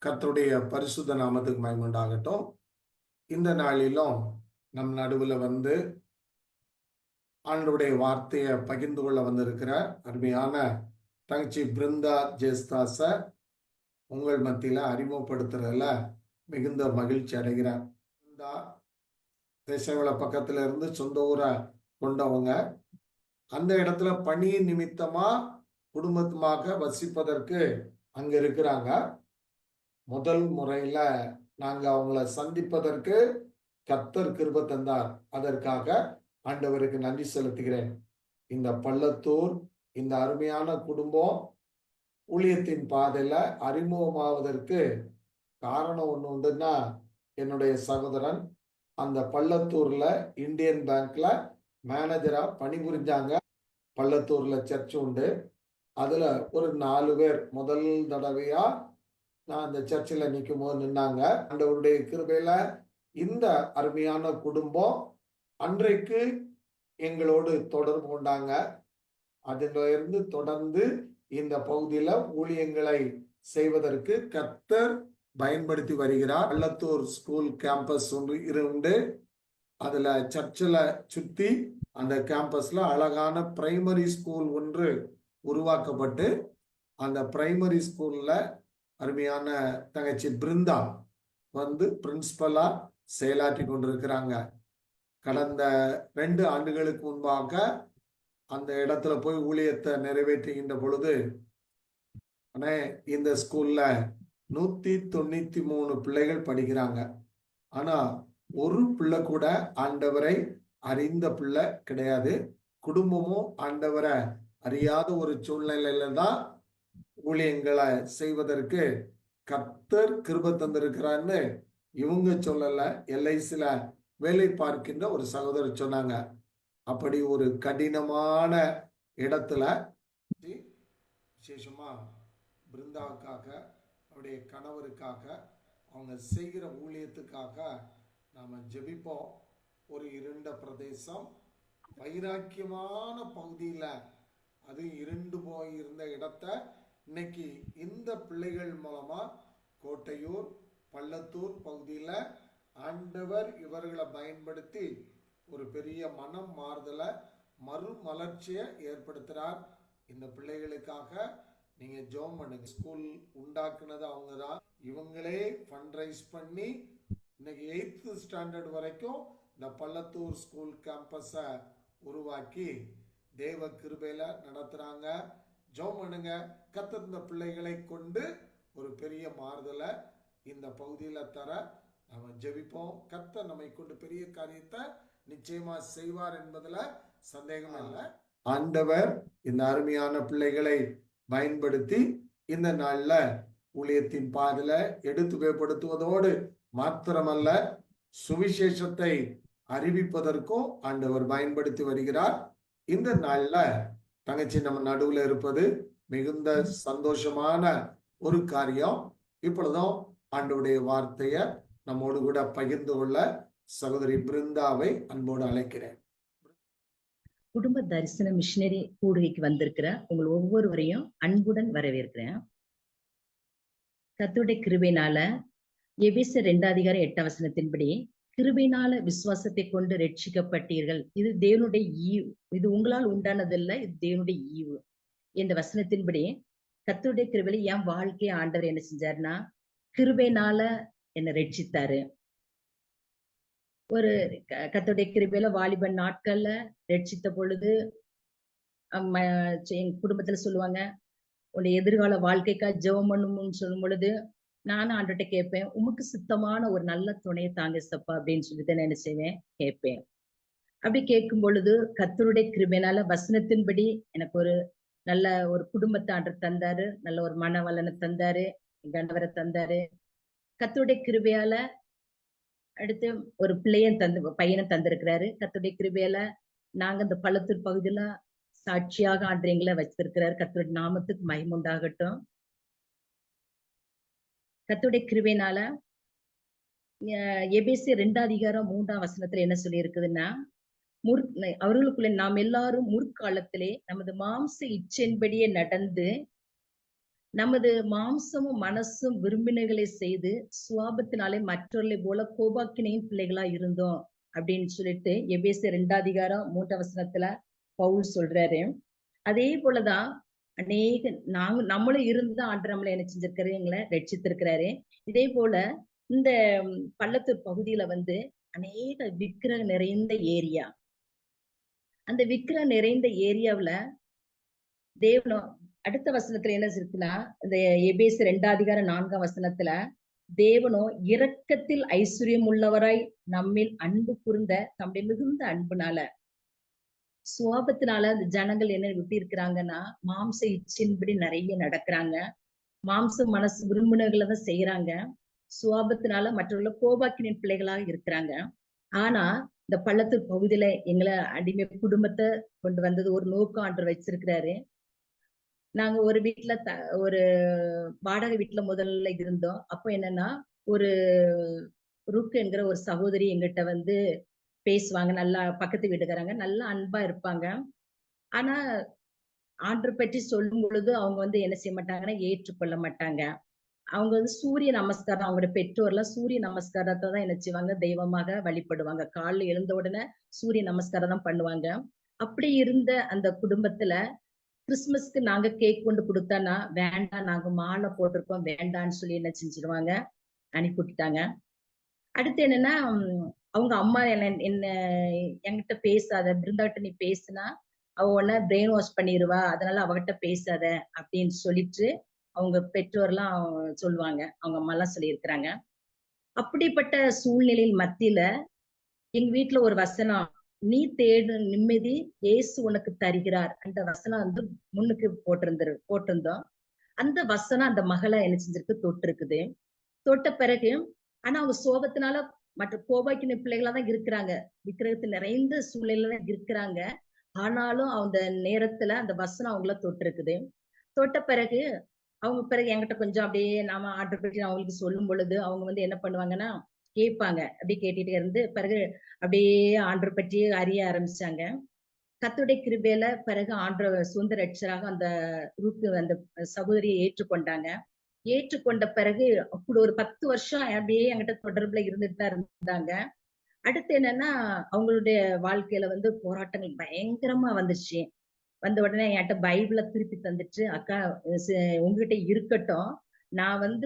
கர்த்தருடைய பரிசுத்த நாமத்துக்கு மகிமை உண்டாகட்டும். இந்த நாளிலும் நம் நடுவில் வந்து ஆண்டவருடைய வார்த்தையை பகிர்ந்து கொள்ள வந்திருக்கிற அருமையான தங்கச்சி பிருந்தா ஜெஸ்தாஸ உங்கள் மத்தியில அறிமுகப்படுத்துறதுல மிகுந்த மகிழ்ச்சி அடைகிறார். பிருந்தா தேசங்கள பக்கத்துல இருந்து சொந்த ஊரை கொண்டவங்க. அந்த இடத்துல பணி நிமித்தமா குடும்பத்துமாக வசிப்பதற்கு அங்க இருக்கிறாங்க. முதல் முறையில நாங்க அவங்கள சந்திப்பதற்கு கர்த்தர் கிருபை தந்தார். அதற்காக ஆண்டவருக்கு நன்றி செலுத்துகிறேன். இந்த பள்ளத்தூர் இந்த அருமையான குடும்பம் ஊழியத்தின் பாதையில அறிமுகமாவதற்கு காரணம் ஒண்ணு உண்டுன்னா, என்னுடைய சகோதரன் அந்த பள்ளத்தூர்ல இந்தியன் பேங்க்ல மேனேஜரா பணிபுரிஞ்சாங்க. பள்ளத்தூர்ல சர்ச் உண்டு. அதுல ஒரு 4 பேர் முதல் தடவையா நான் அந்த சர்ச்சில் நிற்கும் போது நின்னாங்க. ஆண்டவருடைய கிருபையில இந்த அருமையான குடும்பம் அன்றைக்கு எங்களோடு தொடர்பு கொண்டாங்க. அதுல இருந்து தொடர்ந்து இந்த பகுதியில ஊழியங்களை செய்வதற்கு கர்த்தர் பயன்படுத்தி வருகிறார். பள்ளத்தூர் ஸ்கூல் கேம்பஸ் ஒன்று உண்டு. அதுல சர்ச்சில் சுத்தி அந்த கேம்பஸ்ல அழகான பிரைமரி ஸ்கூல் ஒன்று உருவாக்கப்பட்டு அந்த பிரைமரி ஸ்கூல்ல அருமையான தங்கச்சி பிருந்தா வந்து பிரின்சிபலா செயலாற்றி கொண்டிருக்கிறாங்க. கடந்த 2 ஆண்டுகளுக்கு முன்பாக அந்த இடத்துல போய் ஊழியத்தை நிறைவேற்றுகின்ற பொழுது, இந்த ஸ்கூல்ல 193 பிள்ளைகள் படிக்கிறாங்க. ஆனா ஒரு பிள்ளை கூட ஆண்டவரை அறிந்த பிள்ளை கிடையாது. குடும்பமும் ஆண்டவரை அறியாத ஒரு சூழ்நிலையில தான் ஊழியங்களை செய்வதற்கு கர்த்தர் கிருபை தந்திருக்கிறான்னு இவங்க சொல்லல, எல்ஐசில வேலை பார்க்கின்ற ஒரு சகோதரர் சொன்னாங்க. அப்படி ஒரு கடினமான இடத்துல விசேஷமா பிருந்தாவுக்காக அவருடைய கணவருக்காக அவங்க செய்கிற ஊழியத்துக்காக நாம ஜெபிப்போம். ஒரு இருண்ட பிரதேசம், வைராக்கியமான பகுதியில அது இருண்டு போய் இருந்த இடத்த இன்னைக்கு இந்த பிள்ளைகள் மூலமா கோட்டையூர் பள்ளத்தூர் பகுதியில ஆண்டவர் இவர்களை பயன்படுத்தி ஒரு பெரிய மனம் மாறுதலை மறுமலர்ச்சியை ஏற்படுத்துறார். இந்த பிள்ளைகளுக்காக நீங்க ஜெபம் பண்ணுங்க. ஸ்கூல் உண்டாக்குனது அவங்க தான். இவங்களே ஃபண்ட் ரைஸ் பண்ணி இன்னைக்கு 8th ஸ்டாண்டர்ட் வரைக்கும் இந்த பள்ளத்தூர் ஸ்கூல் கேம்பஸை உருவாக்கி தேவ கிருபையில நடத்துறாங்க. ஜெபம் பண்ணுங்க. கர்த்தர் இந்த பிள்ளைகளை கொண்டு ஒரு பெரிய மாறுதலை இந்த பகுதியில தர நாம ஜெபிப்போம். கர்த்தர் நம்மை கொண்டு பெரிய காரியத்தை நிச்சயமா செய்வார் என்பதுல சந்தேகம் இல்லை. ஆண்டவர் இந்த அருமையான பிள்ளைகளை பயன்படுத்தி இந்த நாள்ல ஊழியத்தின் பாதையில எடுத்து வேப்படுத்துவதோடு மாத்திரமல்ல, சுவிசேஷத்தை அறிவிப்பதற்கும் ஆண்டவர் பயன்படுத்தி வருகிறார். இந்த நாள்ல தங்கச்சி நம்ம நடுவுல இருப்பது மிகுந்த சந்தோஷமான ஒரு காரியம். இப்பொழுதும் ஆண்டவருடைய வார்த்தைய நம்மோடு கூட பகிர்ந்து கொள்ள சகோதரி பிருந்தாவை அன்போடு அழைக்கிறேன். குடும்ப தரிசன மிஷினரி கூடுகைக்கு வந்திருக்கிற உங்கள் ஒவ்வொருவரையும் அன்புடன் வரவேற்கிறேன். கர்த்தருடைய கிருபையினால எபேசியர் 2:8 கிருபையினால விசுவாசத்தை கொண்டு ரட்சிக்கப்பட்டீர்கள், இது தேவனுடைய ஈவு, இது உங்களால் உண்டானதல்ல, இது தேவனுடைய ஈவு என்ற வசனத்தின்படி கர்த்தருடைய கிருபையில என் வாழ்க்கையை ஆண்டவர் என்ன செஞ்சாருன்னா கிருபையினால என்னை ரட்சித்தாரு. ஒரு கர்த்தருடைய கிருபையில வாலிபன் நாட்கள்ல ரட்சித்த பொழுது என் குடும்பத்துல சொல்லுவாங்க, உன்னுடைய எதிர்கால வாழ்க்கைக்கா ஜெபம் பண்ணணும்னு சொல்லும் பொழுது நானும் ஆண்டவர்கிட்ட கேட்பேன், உமக்கு சுத்தமான ஒரு நல்ல துணையை தாங்க சப்பா அப்படின்னு சொல்லிட்டு நான் என்ன செய்வேன் கேட்பேன். அப்படி கேட்கும் பொழுது கர்த்தருடைய கிருபையினால வசனத்தின்படி எனக்கு ஒரு நல்ல ஒரு குடும்பத்தை ஆண்டவர் தந்தாரு, நல்ல ஒரு மனவளனை தந்தாரு, என் கணவரை தந்தாரு. கர்த்தருடைய கிருபையால அடுத்து ஒரு பையனை தந்திருக்கிறாரு. கர்த்தருடைய கிருபையால நாங்க இந்த பள்ளத்தூர் பகுதியில சாட்சியாக ஆண்டவங்களை வச்சிருக்கிறாரு. கர்த்தருடைய நாமத்துக்கு மகிமை உண்டாகட்டும். கர்த்தருடைய கிருபையினால எபேசியர் 2:3 என்ன சொல்லி இருக்குதுன்னா, அவர்களுக்குள்ள நாம் எல்லாரும் முற்காலத்திலே நமது மாம்ச இச்சையின்படியே நடந்து நமது மாம்சமும் மனசும் விரும்பினைகளை செய்து சுவாபத்தினாலே மற்றவர்களை போல கோபாக்கினையின் பிள்ளைகளா இருந்தோம் அப்படின்னு சொல்லிட்டு எபேசியர் 2:3 பவுல் சொல்றாரு. அதே போலதான் நம்மளும் இருந்துதான் ஆண்டவர் நம்மளை என்ன செஞ்சிருக்காரு, எங்களை ரட்சித்திருக்கிறாரு. இதே போல இந்த பள்ளத்தூர் பகுதியில அநேக விக்கிரகம் நிறைந்த ஏரியா. அந்த விக்கிரகம் நிறைந்த ஏரியாவுல தேவனும் அடுத்த வசனத்துல என்ன இருக்குன்னா, இந்த எபேசியர் 2:4 தேவனோ இரக்கத்தில் ஐஸ்வர்யம் உள்ளவராய் நம்மில் அன்பு கூர்ந்த தம்முடைய மிகுந்த அன்புனால, சுவாபத்தினால அந்த ஜனங்கள் என்ன விட்டு இருக்கிறாங்கன்னா, மாம்ச இச்சின்படி நிறைய நடக்கிறாங்க. மாம்சம் மனசு விரும்பினர்களை தான் செய்யறாங்க. சுவாபத்தினால மற்றவர்கள கோபாக்கினின் பிள்ளைகளாக இருக்கிறாங்க. ஆனா இந்த பள்ளத்தூர் பகுதியில எங்களை அடிமை குடும்பத்தை கொண்டு வந்தது ஒரு நோக்கம் ஆண்டவர் வச்சிருக்கிறாரு. நாங்க ஒரு வீட்டுல ஒரு வாடகை வீட்டுல முதல்ல இருந்தோம். அப்போ என்னன்னா, ஒரு ருக்கு என்கிற ஒரு சகோதரி எங்கிட்ட பேசுவாங்க. நல்லா பக்கத்து வீட்டுக்காரங்க நல்லா அன்பா இருப்பாங்க. ஆனா ஆண்டவர் பற்றி சொல்லும் பொழுது அவங்க என்ன செய்ய மாட்டாங்கன்னா, ஏற்றுக்கொள்ள மாட்டாங்க. அவங்க சூரிய நமஸ்காரம், அவங்களோட பெற்றோர்லாம் சூரிய நமஸ்காரத்தை தான் என்ன செய்வாங்க, தெய்வமாக வழிபடுவாங்க. காலைல எழுந்த உடனே சூரிய நமஸ்காரம் தான் பண்ணுவாங்க. அப்படி இருந்த அந்த குடும்பத்துல கிறிஸ்துமஸ்க்கு நாங்க கேக் கொண்டு கொடுத்தானா, வேண்டாம் நாங்க மாலை போட்டிருக்கோம் வேண்டான்னு சொல்லி என்ன செஞ்சிருவாங்க, அனுப்பி விட்டுட்டாங்க. அடுத்து என்னன்னா, அவங்க அம்மா என்ன என்கிட்ட பேசாத, பிருந்தாகிட்ட நீ பேசுனா அவ உடனே பிரெயின் வாஷ் பண்ணிடுவா, அதனால அவகிட்ட பேசாத அப்படின்னு சொல்லிட்டு அவங்க பெற்றோர்லாம் சொல்லுவாங்க. அவங்க அம்மா எல்லாம் சொல்லியிருக்கிறாங்க. அப்படிப்பட்ட சூழ்நிலையில் மத்தியில எங்க வீட்டுல ஒரு வசனம், நீ தேடு நிம்மதி இயேசு உனக்கு தருகிறார், அந்த வசனம் முன்னுக்கு போட்டிருந்தோம். அந்த வசனம் அந்த மகளை என்ன செஞ்சிருக்கு, தொட்டிருக்குது. தொட்ட பிறகு ஆனா அவங்க சோகத்தினால மற்ற கோபாக்கின பிள்ளைகளா தான் இருக்கிறாங்க. விக்கிரகத்தில் நிறைந்த சூழ்நிலையில தான் இருக்கிறாங்க. ஆனாலும் அந்த நேரத்துல அந்த வசனம் அவங்கள தொட்டிருக்குது. தொட்ட பிறகு அவங்க என்கிட்ட கொஞ்சம் அப்படியே நாம ஆர்டர் பற்றி அவங்களுக்கு சொல்லும் பொழுது அவங்க என்ன பண்ணுவாங்கன்னா, கேட்பாங்க. அப்படி கேட்டுட்டே இருந்து பிறகு அப்படியே ஆண்டவர் பற்றி அறிய ஆரம்பிச்சாங்க. கர்த்தருடைய கிருபையில பிறகு ஆண்டவர் சொந்த ரட்சராக அந்த அந்த சகோதரியை ஏற்றுக்கொண்டாங்க. ஏற்றுக்கொண்ட பிறகு அப்படி ஒரு 10 வருஷம் அப்படியே என்கிட்ட தொடர்புல இருந்துட்டு தான் இருந்தாங்க. அடுத்து என்னன்னா, அவங்களுடைய வாழ்க்கையில போராட்டங்கள் பயங்கரமா வந்துச்சு. வந்த உடனே என்கிட்ட பைபிளை திருப்பி தந்துட்டு, அக்கா உங்ககிட்ட இருக்கட்டும், நான்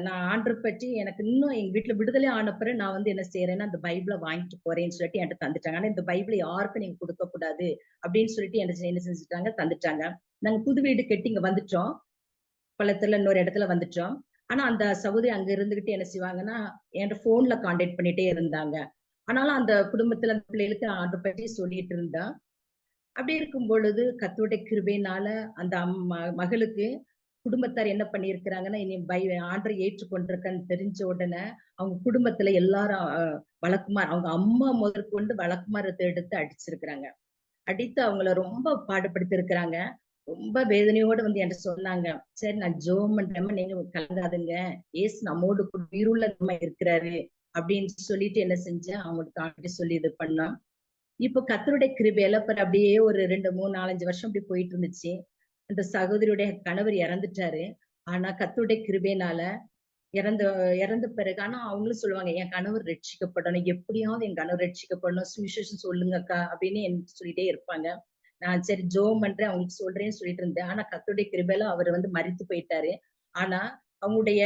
நான் ஆண்டவர் பற்றி எனக்கு இன்னும் எங்க வீட்டுல விடுதலை ஆன பிறகு நான் என்ன செய்யறேன்னா, அந்த பைபிளை வாங்கிட்டு போறேன்னு சொல்லிட்டு என்கிட்ட தந்துட்டாங்க. ஆனா இந்த பைபிளை யாருக்கும் நீங்க கொடுக்க கூடாது அப்படின்னு சொல்லிட்டு என்ன செஞ்சுட்டாங்க, தந்துட்டாங்க. நாங்க புது வீடு கட்டி இங்க வந்துட்டோம். பள்ளத்துல இன்னொரு இடத்துல வந்துட்டோம். ஆனா அந்த சகோதரி அங்க இருந்துகிட்டு என்ன செய்வாங்கன்னா, என்கிட்ட போன்ல கான்டாக்ட் பண்ணிட்டே இருந்தாங்க. ஆனாலும் அந்த குடும்பத்துல அந்த பிள்ளைகளுக்கு ஆண்டவர் பற்றி சொல்லிட்டு இருந்தா. அப்படி இருக்கும் பொழுது கர்த்தருடைய கிருபையினால அந்த மகளுக்கு குடும்பத்தார் என்ன பண்ணியிருக்கிறாங்கன்னா, இனி ஆண்டரை ஏற்றுக்கொண்டிருக்கன்னு தெரிஞ்ச உடனே அவங்க குடும்பத்துல எல்லாரும் வழக்குமார், அவங்க அம்மா முதற்கொண்டு வழக்குமாரத்தை எடுத்து அடிச்சிருக்கிறாங்க. அடித்து அவங்கள ரொம்ப பாடுபடுத்தி இருக்கிறாங்க. ரொம்ப வேதனையோட என்கிட்ட சொன்னாங்க, சரி நான் ஜெபம் பண்றேன், நீங்க கலங்காதுங்க, ஏசு நம்மோடு கூட உயிருள்ள நம்ம இருக்கிறாரு அப்படின்னு சொல்லிட்டு என்ன செஞ்சேன், அவங்களுக்கு சொல்லி இது பண்ணோம். இப்போ கர்த்தருடைய கிருபையில அப்படியே ஒரு 2, 3, 4, 5 வருஷம் அப்படி போயிட்டு இருந்துச்சு. அந்த சகோதரியுடைய கணவர் இறந்துட்டாரு. ஆனா கர்த்தருடைய கிருபையினால இறந்த பிறகு ஆனா அவங்களும் சொல்லுவாங்க, என் கணவர் ரட்சிக்கப்படணும், எப்படியாவது என் கணவர் ரட்சிக்கப்படணும், சுவிசேஷம் சொல்லுங்கக்கா அப்படின்னு சொல்லிட்டே இருப்பாங்க. நான் சரி ஜெபம் பண்றேன், அவங்களுக்கு சொல்றேன்னு சொல்லிட்டு இருந்தேன். ஆனா கர்த்தருடைய கிருபையில அவர் மரித்து போயிட்டாரு. ஆனா அவங்களுடைய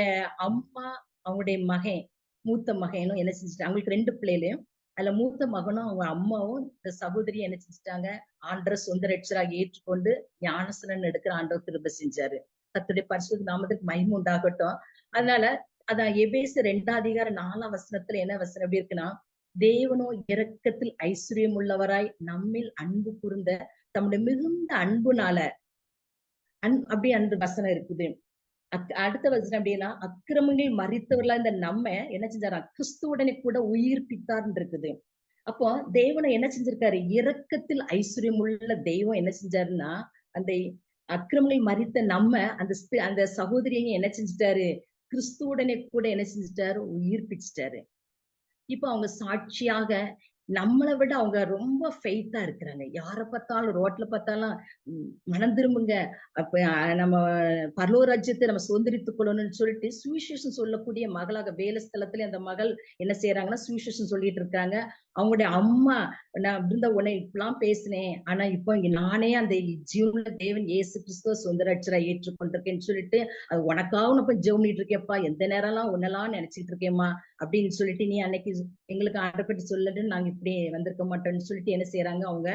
அம்மா, அவங்களுடைய மகன், மூத்த மகனும் என்ன செஞ்சுட்டாங்க, அவங்களுக்கு 2 பிள்ளைகளையும், அதுல மூத்த மகனும் அவங்க அம்மாவும் இந்த சகோதரியை என்ன செஞ்சுட்டாங்க, ஆண்டவர் சொந்த ரட்சராக ஏற்றுக்கொண்டு ஞானஸ்நானம் எடுக்கிற ஆண்டவர் கிருபை செஞ்சாரு. கர்த்தருடைய பரிசுத்த நாமத்துக்கு மகிமை உண்டாகட்டும். அதனால அதான் எபேசியர் 2:4 என்ன வசனம் எப்படி இருக்குன்னா, தேவனோ இரக்கத்தில் ஐஸ்வர்யம் உள்ளவராய் நம்மில் அன்பு கூர்ந்த தம்முடைய மிகுந்த அன்புனால அப்படியே அன்பு வசனம் இருக்குது. அடுத்த வசனம் அப்படின்னா, அக்கிரமங்கள் மறித்தவர்களா இந்த நம்ம என்ன செஞ்சாரா, கிறிஸ்துவுடனே கூட உயிர்ப்பித்தார்ன்னு இருக்குது. அப்போ தேவனை என்ன செஞ்சிருக்காரு, இரக்கத்தில் ஐஸ்வர்யம் உள்ள தெய்வம் என்ன செஞ்சாருன்னா, அந்த அக்கிரமங்கள் மறித்த நம்ம அந்த சகோதரியையும் என்ன செஞ்சுட்டாரு, கிறிஸ்துவுடனே கூட என்ன செஞ்சுட்டாரு, உயிர்ப்பிச்சிட்டாரு. இப்போ அவங்க சாட்சியாக நம்மளை விட அவங்க ரொம்ப ஃபெய்த்தா இருக்கிறாங்க. யார பார்த்தாலும் ரோட்ல பார்த்தாலும் மனம் திரும்புங்க, அப்ப நம்ம பரலோக ராஜ்யத்தை நம்ம சுதந்திரித்துக் கொள்ளணும்னு சொல்லிட்டு சுவிசேஷம் சொல்லக்கூடிய மகளாக வேலை ஸ்தலத்துல அந்த மகள் என்ன செய்யறாங்கன்னா சுவிசேஷம் சொல்லிட்டு இருக்காங்க. அவங்களுடைய அம்மா, நான் பிருந்தா உன்னை இப்பெல்லாம் பேசினேன், ஆனா இப்போ நானே அந்த ஜீவனுள்ள தேவன் இயேசு கிறிஸ்துவ சொந்த ரட்சரா ஏற்றுக்கொண்டிருக்கேன்னு சொல்லிட்டு, அது உனக்காக நான் போய் ஜெபம் பண்ணிட்டு இருக்கேன்ப்பா, எந்த நேரம்லாம் உன்னெல்லாம் நினைச்சிட்டு இருக்கேம்மா அப்படின்னு சொல்லிட்டு, நீ அன்னைக்கு எங்களுக்கு ஆர்டர் பற்றி சொல்லட்டு நாங்க இப்படி வந்திருக்க மாட்டோம்னு சொல்லிட்டு என்ன செய்யறாங்க, அவங்க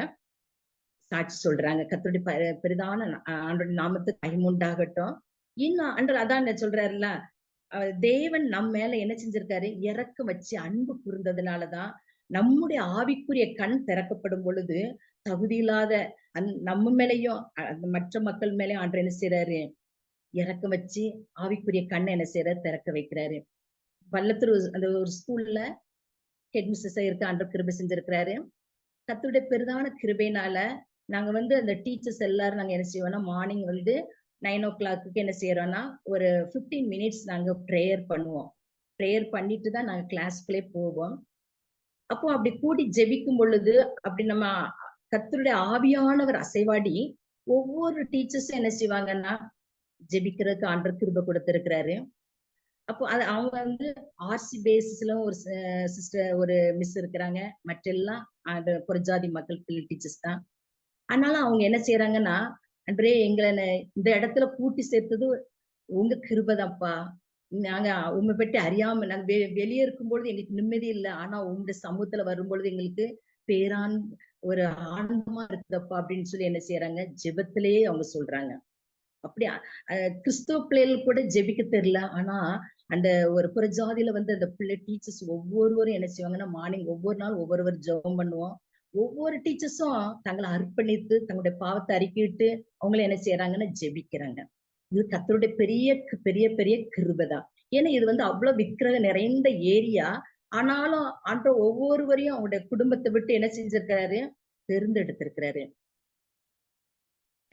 சாட்சி சொல்றாங்க. கர்த்தருடைய பெரிதான ஆண்டோட நாமத்துக்கு மகிமையுண்டாகட்டும். இன்னும் ஆண்டவர் அதான் சொல்றாருல்ல, தேவன் நம்ம மேல என்ன செஞ்சிருக்காரு, இறக்கம் வச்சு அன்பு கூர்ந்ததுனாலதான் நம்முடைய ஆவிக்குரிய கண் திறக்கப்படும் பொழுது தகுதி இல்லாத நம்ம மேலயும் மற்ற மக்கள் மேலயும் ஆண்டவர் என்ன செய்யறாரு, இறக்கம் வச்சு ஆவிக்குரிய கண்ணை என்ன செய்யறாரு, திறக்க வைக்கிறாரு. பள்ளத்தூர் அந்த ஒரு ஸ்கூல்ல ஹெட் மிஸ்ஸஸா இருக்க ஆண்டவர் கிருபை செஞ்சிருக்கிறாரு. கர்த்தருடைய பெரிதான கிருபையினால நாங்க அந்த டீச்சர்ஸ் எல்லாரும் நாங்க என்ன செய்வோம்னா, மார்னிங் 9 o'clock என்ன செய்யறோம்னா, ஒரு 15 minutes நாங்க ப்ரேயர் பண்ணுவோம். ப்ரேயர் பண்ணிட்டு தான் நாங்க கிளாஸ்க்குள்ளே போவோம். அப்போ அப்படி கூடி ஜெபிக்கும் பொழுது அப்படி நம்ம கர்த்தருடைய ஆவியானவர் அசைவாடி ஒவ்வொரு டீச்சர்ஸும் என்ன செய்வாங்கன்னா, ஜெபிக்கிறதுக்கு ஆண்டவர் கிருபை கொடுத்திருக்கிறாரு. அப்போ அது அவங்க ஆர்சி பேசிஸ்ல ஒரு சிஸ்டர் ஒரு மிஸ் இருக்கிறாங்க. மற்றெல்லாம் அந்த புறஜாதி மக்கள் டீச்சர்ஸ் தான். அதனால அவங்க என்ன செய்யறாங்கன்னா, அன்றே எங்களை இந்த இடத்துல கூட்டி சேர்த்தது உங்க கிருபைதான்ப்பா. நாங்க உண்மை பற்றி அறியாம நாங்க வெளியே இருக்கும்பொழுது எங்களுக்கு நிம்மதி இல்லை. ஆனா உங்க சமூகத்துல வரும்பொழுது எங்களுக்கு பேரான் ஒரு ஆனந்தமா இருக்குதப்பா அப்படின்னு சொல்லி என்ன செய்யறாங்க, ஜெபத்திலேயே அவங்க சொல்றாங்க. அப்படியா கிறிஸ்துவ பிள்ளைகள் கூட ஜெபிக்க தெரியல. ஆனா அந்த ஒரு புறஜாதியில அந்த பிள்ளை டீச்சர்ஸ் ஒவ்வொருவரும் என்ன செய்வாங்கன்னா, மார்னிங் ஒவ்வொரு நாள் ஒவ்வொருவர் ஜெபம் பண்ணுவோம். ஒவ்வொரு டீச்சர்ஸும் தங்களை அர்ப்பணித்து தங்களுடைய பாவத்தை அறிக்கிட்டு அவங்கள என்ன செய்யறாங்கன்னா ஜெபிக்கிறாங்க. இது கர்த்தருடைய பெரிய பெரிய பெரிய கிருபைதான். ஏன்னா இது அவ்வளவு விக்கிரக நிறைந்த ஏரியா. ஆனாலும் ஆண்டவர் ஒவ்வொருவரையும் அவங்களுடைய குடும்பத்தை விட்டு என்ன செஞ்சிருக்கிறாரு, தேர்ந்தெடுத்திருக்கிறாரு.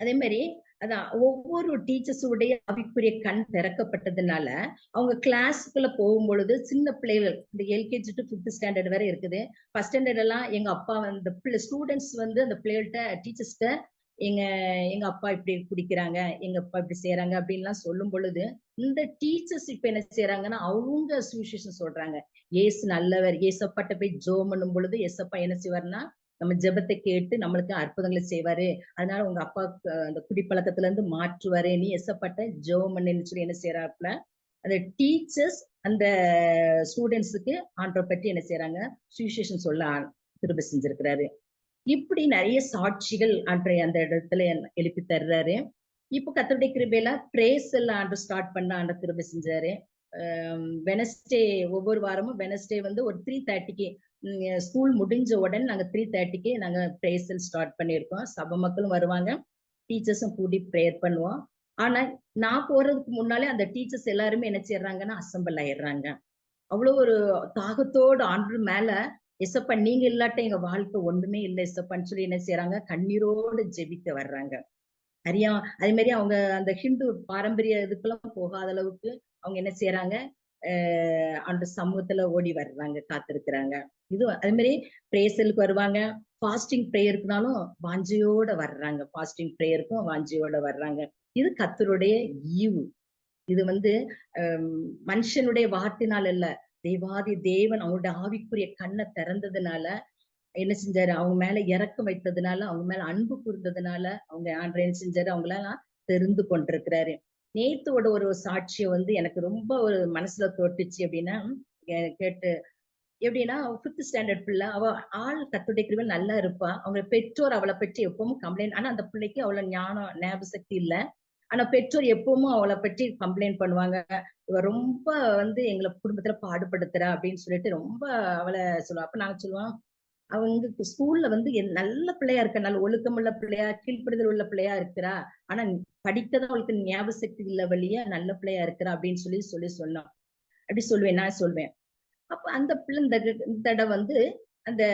அதே மாதிரி அதான் ஒவ்வொரு டீச்சர்ஸுடைய ஆவிக்குரிய கண் திறக்கப்பட்டதுனால அவங்க கிளாஸுக்குள்ள போகும் பொழுது சின்ன பிள்ளைகள் இந்த எல்கேஜி டு 5th ஸ்டாண்டர்ட் வரை இருக்குது. ஃபர்ஸ்ட் ஸ்டாண்டர்ட் எல்லாம் எங்க அப்பா ஸ்டூடெண்ட்ஸ் அந்த பிள்ளைகள்கிட்ட டீச்சர்ஸ்கிட்ட எங்க எங்க அப்பா இப்படி குடிக்கிறாங்க, எங்க அப்பா இப்படி செய்யறாங்க அப்படின்லாம் சொல்லும் பொழுது இந்த டீச்சர்ஸ் இப்ப என்ன செய்யறாங்கன்னா அவங்க சுவிசேஷம் சொல்றாங்க. ஏசு நல்லவர், ஏசப்பாட்ட போய் ஜெபம் பண்ணும் பொழுது ஏசப்பா என்ன செய்வாருன்னா நம்ம ஜெபத்தை கேட்டு நம்மளுக்கு அற்புதங்களை செய்வாரு. அதனால உங்க அப்பா அந்த குடிப்பழக்கத்துல இருந்து மாற்றுவாரு, நீ எசப்பட்ட ஜெபம் பண்ணுன்னு சொல்லி என்ன செய்யறாப்புல அந்த டீச்சர்ஸ் அந்த ஸ்டூடெண்ட்ஸுக்கு ஆண்டவரை பற்றி என்ன செய்யறாங்க, சுவிசேஷம் சொல்ல கிருபை செஞ்சிருக்கிறாரு. இப்படி நிறைய சாட்சிகள் அந்த இடத்துல எழுப்பி தர்றாரு. இப்ப கர்த்தருடைய கிருபையில பிரேஸ் எல்லாம் ஆண்டு ஸ்டார்ட் பண்ண ஆண்டு கிருபை செஞ்சாரு. வெனஸ்டே ஒவ்வொரு வாரமும் வெனஸ்டே ஒரு 3:30க்கு ஸ்கூல் முடிஞ்ச உடனே நாங்க 3:30க்கு நாங்க பிரேசல் ஸ்டார்ட் பண்ணியிருக்கோம். சபை மக்களும் வருவாங்க, டீச்சர்ஸும் கூடி ப்ரேயர் பண்ணுவோம். ஆனா நான் போறதுக்கு முன்னாலே அந்த டீச்சர்ஸ் எல்லாருமே என்ன செய்யறாங்கன்னா அசம்பிள் ஆயிடுறாங்க. அவ்வளவு ஒரு தாகத்தோடு ஆண்டு மேல எசப்பா நீங்க இல்லாட்ட எங்க வாழ்க்கை ஒண்ணுமே இல்லை எசப்பான்னு சொல்லி என்ன செய்யறாங்க, கண்ணீரோடு ஜெபிக்க வர்றாங்க. அதே மாதிரி அவங்க அந்த ஹிந்து பாரம்பரிய இதுக்கெல்லாம் போகாத அளவுக்கு அவங்க என்ன செய்யறாங்க, அந்த சமூகத்துல ஓடி வர்றாங்க, காத்திருக்கிறாங்க. இது அதே மாதிரி பிரேசலுக்கு வருவாங்க, ஃபாஸ்டிங் ப்ரேயருக்குனாலும் வாஞ்சியோட வர்றாங்க, ஃபாஸ்டிங் ப்ரேயருக்கும் வாஞ்சியோட வர்றாங்க. இது கர்த்தருடைய ஈவு. இது மனுஷனுடைய வார்த்தையினால் அல்ல, தேவாதி தேவன் அவங்களுடைய ஆவிக்குரிய கண்ணை திறந்ததுனால என்ன செஞ்சாரு, அவங்க மேல இறக்கம் வைத்ததுனால, அவங்க மேல அன்பு கூர்ந்ததுனால அவங்க ஆண்டவர் என்ன செஞ்சாரு, அவங்களெல்லாம் தெரிந்து கொண்டிருக்கிறாரு. நேத்தோட ஒரு சாட்சியை எனக்கு ரொம்ப ஒரு மனசுல தொட்டுச்சு. அப்படின்னா கேட்டு எப்படின்னா 5th ஸ்டாண்டர்ட் பிள்ளை, அவ கர்த்தருடைய கிருபையில நல்லா இருப்பா. அவங்க பெற்றோர் அவளை பற்றி எப்பவும் கம்ப்ளைண்ட், ஆனா அந்த பிள்ளைக்கு அவ்வளவு ஞாபக சக்தி இல்ல. ஆனா பெற்றோர் எப்பவும் அவளை பற்றி கம்ப்ளைண்ட் பண்ணுவாங்க, இவ ரொம்ப எங்களை குடும்பத்துல பாடுபடுத்துறா அப்படின்னு சொல்லிட்டு ரொம்ப அவளை சொல்லுவா. அப்ப நாங்க சொல்லுவோம், அவங்க ஸ்கூல்ல நல்ல பிள்ளையா இருக்க, நல்ல ஒழுக்கமுள்ள பிள்ளையா, கீழ்ப்படுதல் உள்ள பிள்ளையா இருக்கிறா. ஆனா படிக்கதான் அவளுக்கு ஞாபக சக்தி இல்ல வழியா நல்ல பிள்ளையா இருக்கிறா அப்படின்னு சொல்லி சொன்னோம். அப்படி சொல்லுவேன், நான் சொல்வேன். அப்ப அந்த பிள்ளை இந்த தடவை அந்த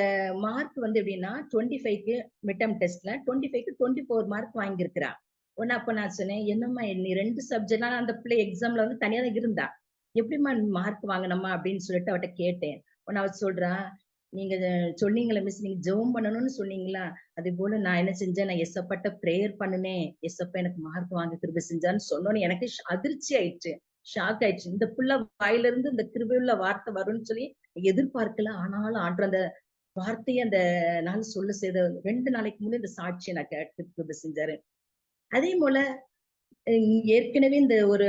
மார்க் எப்படின்னா 25க்கு மிட்டம் டெஸ்ட்ல 25க்கு 24 மார்க் வாங்கியிருக்கிறா. ஒன்னு அப்ப நான் சொன்னேன், என்னம்மா நீ 2 சப்ஜெக்ட்னா அந்த பிள்ளை எக்ஸாம்ல தனியா தான் இருந்தா, எப்படிமா மார்க் வாங்கினம்மா அப்படின்னு சொல்லிட்டு அவட்ட கேட்டேன். உன்ன அவ சொல்றா, நீங்க சொன்னீங்களா மிஸ், நீங்க ஜெபம் பண்ணணும்னு சொன்னீங்களா? அதே போல நான் என்ன செஞ்சேன், நான் எசப்பாட்ட பிரேயர் பண்ணுனேன். எசப்பா எனக்கு மார்க் வாங்க கிருபை செஞ்சான்னு சொன்னோனே எனக்கு அதிர்ச்சி ஆயிடுச்சு. ஷாக் ஆயிடுச்சு. இந்த புள்ள வாயில இருந்து இந்த கிருபையுள்ள வார்த்தை வரும்னு சொல்லி எதிர்பார்க்கல. ஆனாலும் ஆண்டவர் அந்த வார்த்தையை அந்த நாள் சொல்ல செய்த 2 நாளைக்கு முன்னே இந்த சாட்சியை நான் கேட்டு கிருபை செஞ்சாரு. அதே போல ஏற்கனவே இந்த ஒரு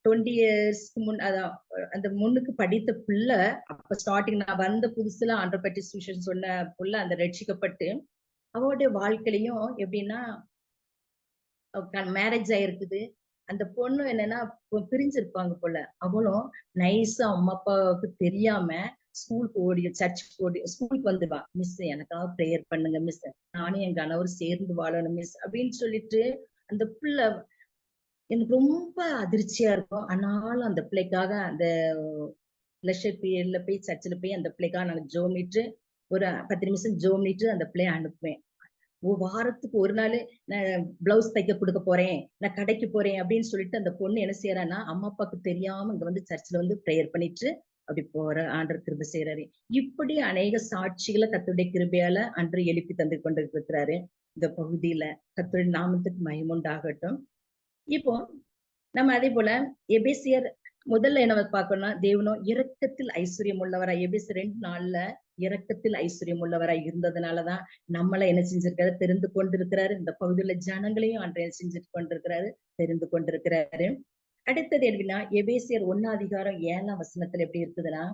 20 இயர்ஸ்க்கு முன் அதான் அந்த முன்னுக்கு படித்த பிள்ளை, அப்ப ஸ்டார்டிங் நான் வந்த புதுசுல ஆண்டவர் பற்றி சுவிசேஷம் சொன்ன புள்ள அந்த ரட்சிக்கப்பட்டு அவளுடைய வாழ்க்கையிலையும் எப்படின்னா மேரேஜ் ஆயிருக்குது. அந்த பொண்ணு என்னன்னா பிரிஞ்சிருப்பாங்க போல. அவளும் நைஸா அம்மா அப்பாவுக்கு தெரியாம ஸ்கூலுக்கு ஓடி சர்ச்சுக்கு ஓடி ஸ்கூலுக்கு வந்துவா. மிஸ் எனக்காக ப்ரேயர் பண்ணுங்க மிஸ், நானும் என் கணவர் சேர்ந்து வாழணும் மிஸ் அப்படின்னு சொல்லிட்டு அந்த பிள்ளை எனக்கு ரொம்ப அதிர்ச்சியா இருக்கும். ஆனாலும் அந்த பிள்ளைக்காக அந்த லெஷர் பீரியட்ல போய் சர்ச்சில் போய் அந்த பிள்ளைக்காக நாங்க ஜோமிட்டு ஒரு 10 நிமிஷம் ஜோமிட்டு அந்த பிள்ளைய அனுப்புவேன். வாரத்துக்கு ஒரு நாள் நான் பிளவுஸ் தைக்க கொடுக்க போறேன், நான் கடைக்கு போறேன் அப்படின்னு சொல்லிட்டு அந்த பொண்ணு என்ன செய்யறான்னா அம்மா அப்பாவுக்கு தெரியாம இங்க வந்து சர்ச்சில் வந்து ப்ரேயர் பண்ணிட்டு அப்படி போற ஆண்டர் கிருபை செய்யறாரு. இப்படி அநேக சாட்சிகளை கர்த்தருடைய கிருபையால அன்று எழுப்பி தந்து கொண்டிருக்கிறாரு இந்த பகுதியில. கர்த்தருடைய நாமத்துக்கு மகிமை உண்டாகட்டும். இப்போ நம்ம அதே போல எபேசியர் முதல்ல என்ன பார்க்கணும்னா, தேவனோ இரக்கத்தில் ஐஸ்வர்யம் உள்ளவராய், எபேசியர் 2:4 இரக்கத்தில் ஐஸ்வர்யம் உள்ளவராய் இருந்ததுனாலதான் நம்மள என்ன செஞ்சிருக்காரு, தெரிந்து கொண்டிருக்கிறாரு. இந்த பகுதியில ஜனங்களையும் அன்றைய செஞ்சுட்டு கொண்டிருக்கிறாரு, தெரிந்து கொண்டிருக்கிறாரு. அடுத்தது எப்படின்னா, எபேசியர் 1:7 எப்படி இருக்குதுன்னா,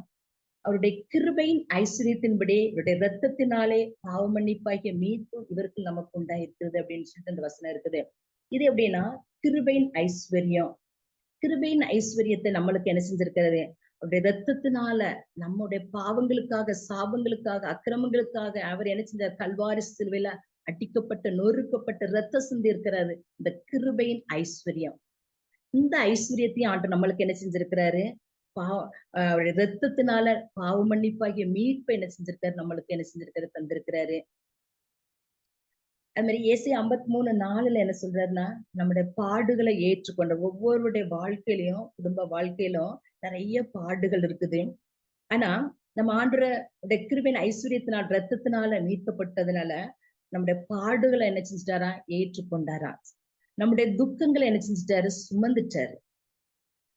அவருடைய கிருபையின் ஐஸ்வர்யத்தின்படி இவருடைய ரத்தத்தினாலே பாவ மன்னிப்பாகிய மீட்பு இவருக்கு நமக்கு உண்டாயிருக்கிறது அப்படின்னு சொல்லிட்டு அந்த வசனம் இருக்குது. இது எப்படின்னா கிருபையின் ஐஸ்வர்யம். கிருபையின் ஐஸ்வர்யத்தை நம்மளுக்கு என்ன செஞ்சிருக்கிறது, அவருடைய ரத்தத்தினால நம்முடைய பாவங்களுக்காக, சாபங்களுக்காக, அக்கிரமங்களுக்காக அவர் என்ன செஞ்சார், கல்வாரி சிலுவையில அடிக்கப்பட்ட நொறுக்கப்பட்ட ரத்தம் சிந்தி இருக்கிறாரு. இந்த கிருபையின் ஐஸ்வர்யம். இந்த ஐஸ்வர்யத்தையும் ஆண்டு நம்மளுக்கு என்ன செஞ்சிருக்கிறாரு, அவருடைய ரத்தத்தினால பாவ மன்னிப்பாகிய மீட்பை என்ன செஞ்சிருக்காரு, நம்மளுக்கு என்ன செஞ்சிருக்காரு, தந்திருக்கிறாரு. அது மாதிரி ஏசாயா 53:4 என்ன சொல்றாருன்னா, நம்முடைய பாடுகளை ஏற்றுக்கொண்ட ஒவ்வொருடைய வாழ்க்கையிலையும், குடும்ப வாழ்க்கையிலும் நிறைய பாடுகள் இருக்குது. ஆனா நம்ம ஆண்டவருடைய கிருபையின் ஐஸ்வர்யத்தினால் ரத்தத்தினால மீட்கப்பட்டதுனால நம்முடைய பாடுகளை என்ன செஞ்சுட்டாரா, ஏற்றுக்கொண்டாரா. நம்முடைய துக்கங்களை என்ன செஞ்சுட்டாரு, சுமந்துட்டாரு.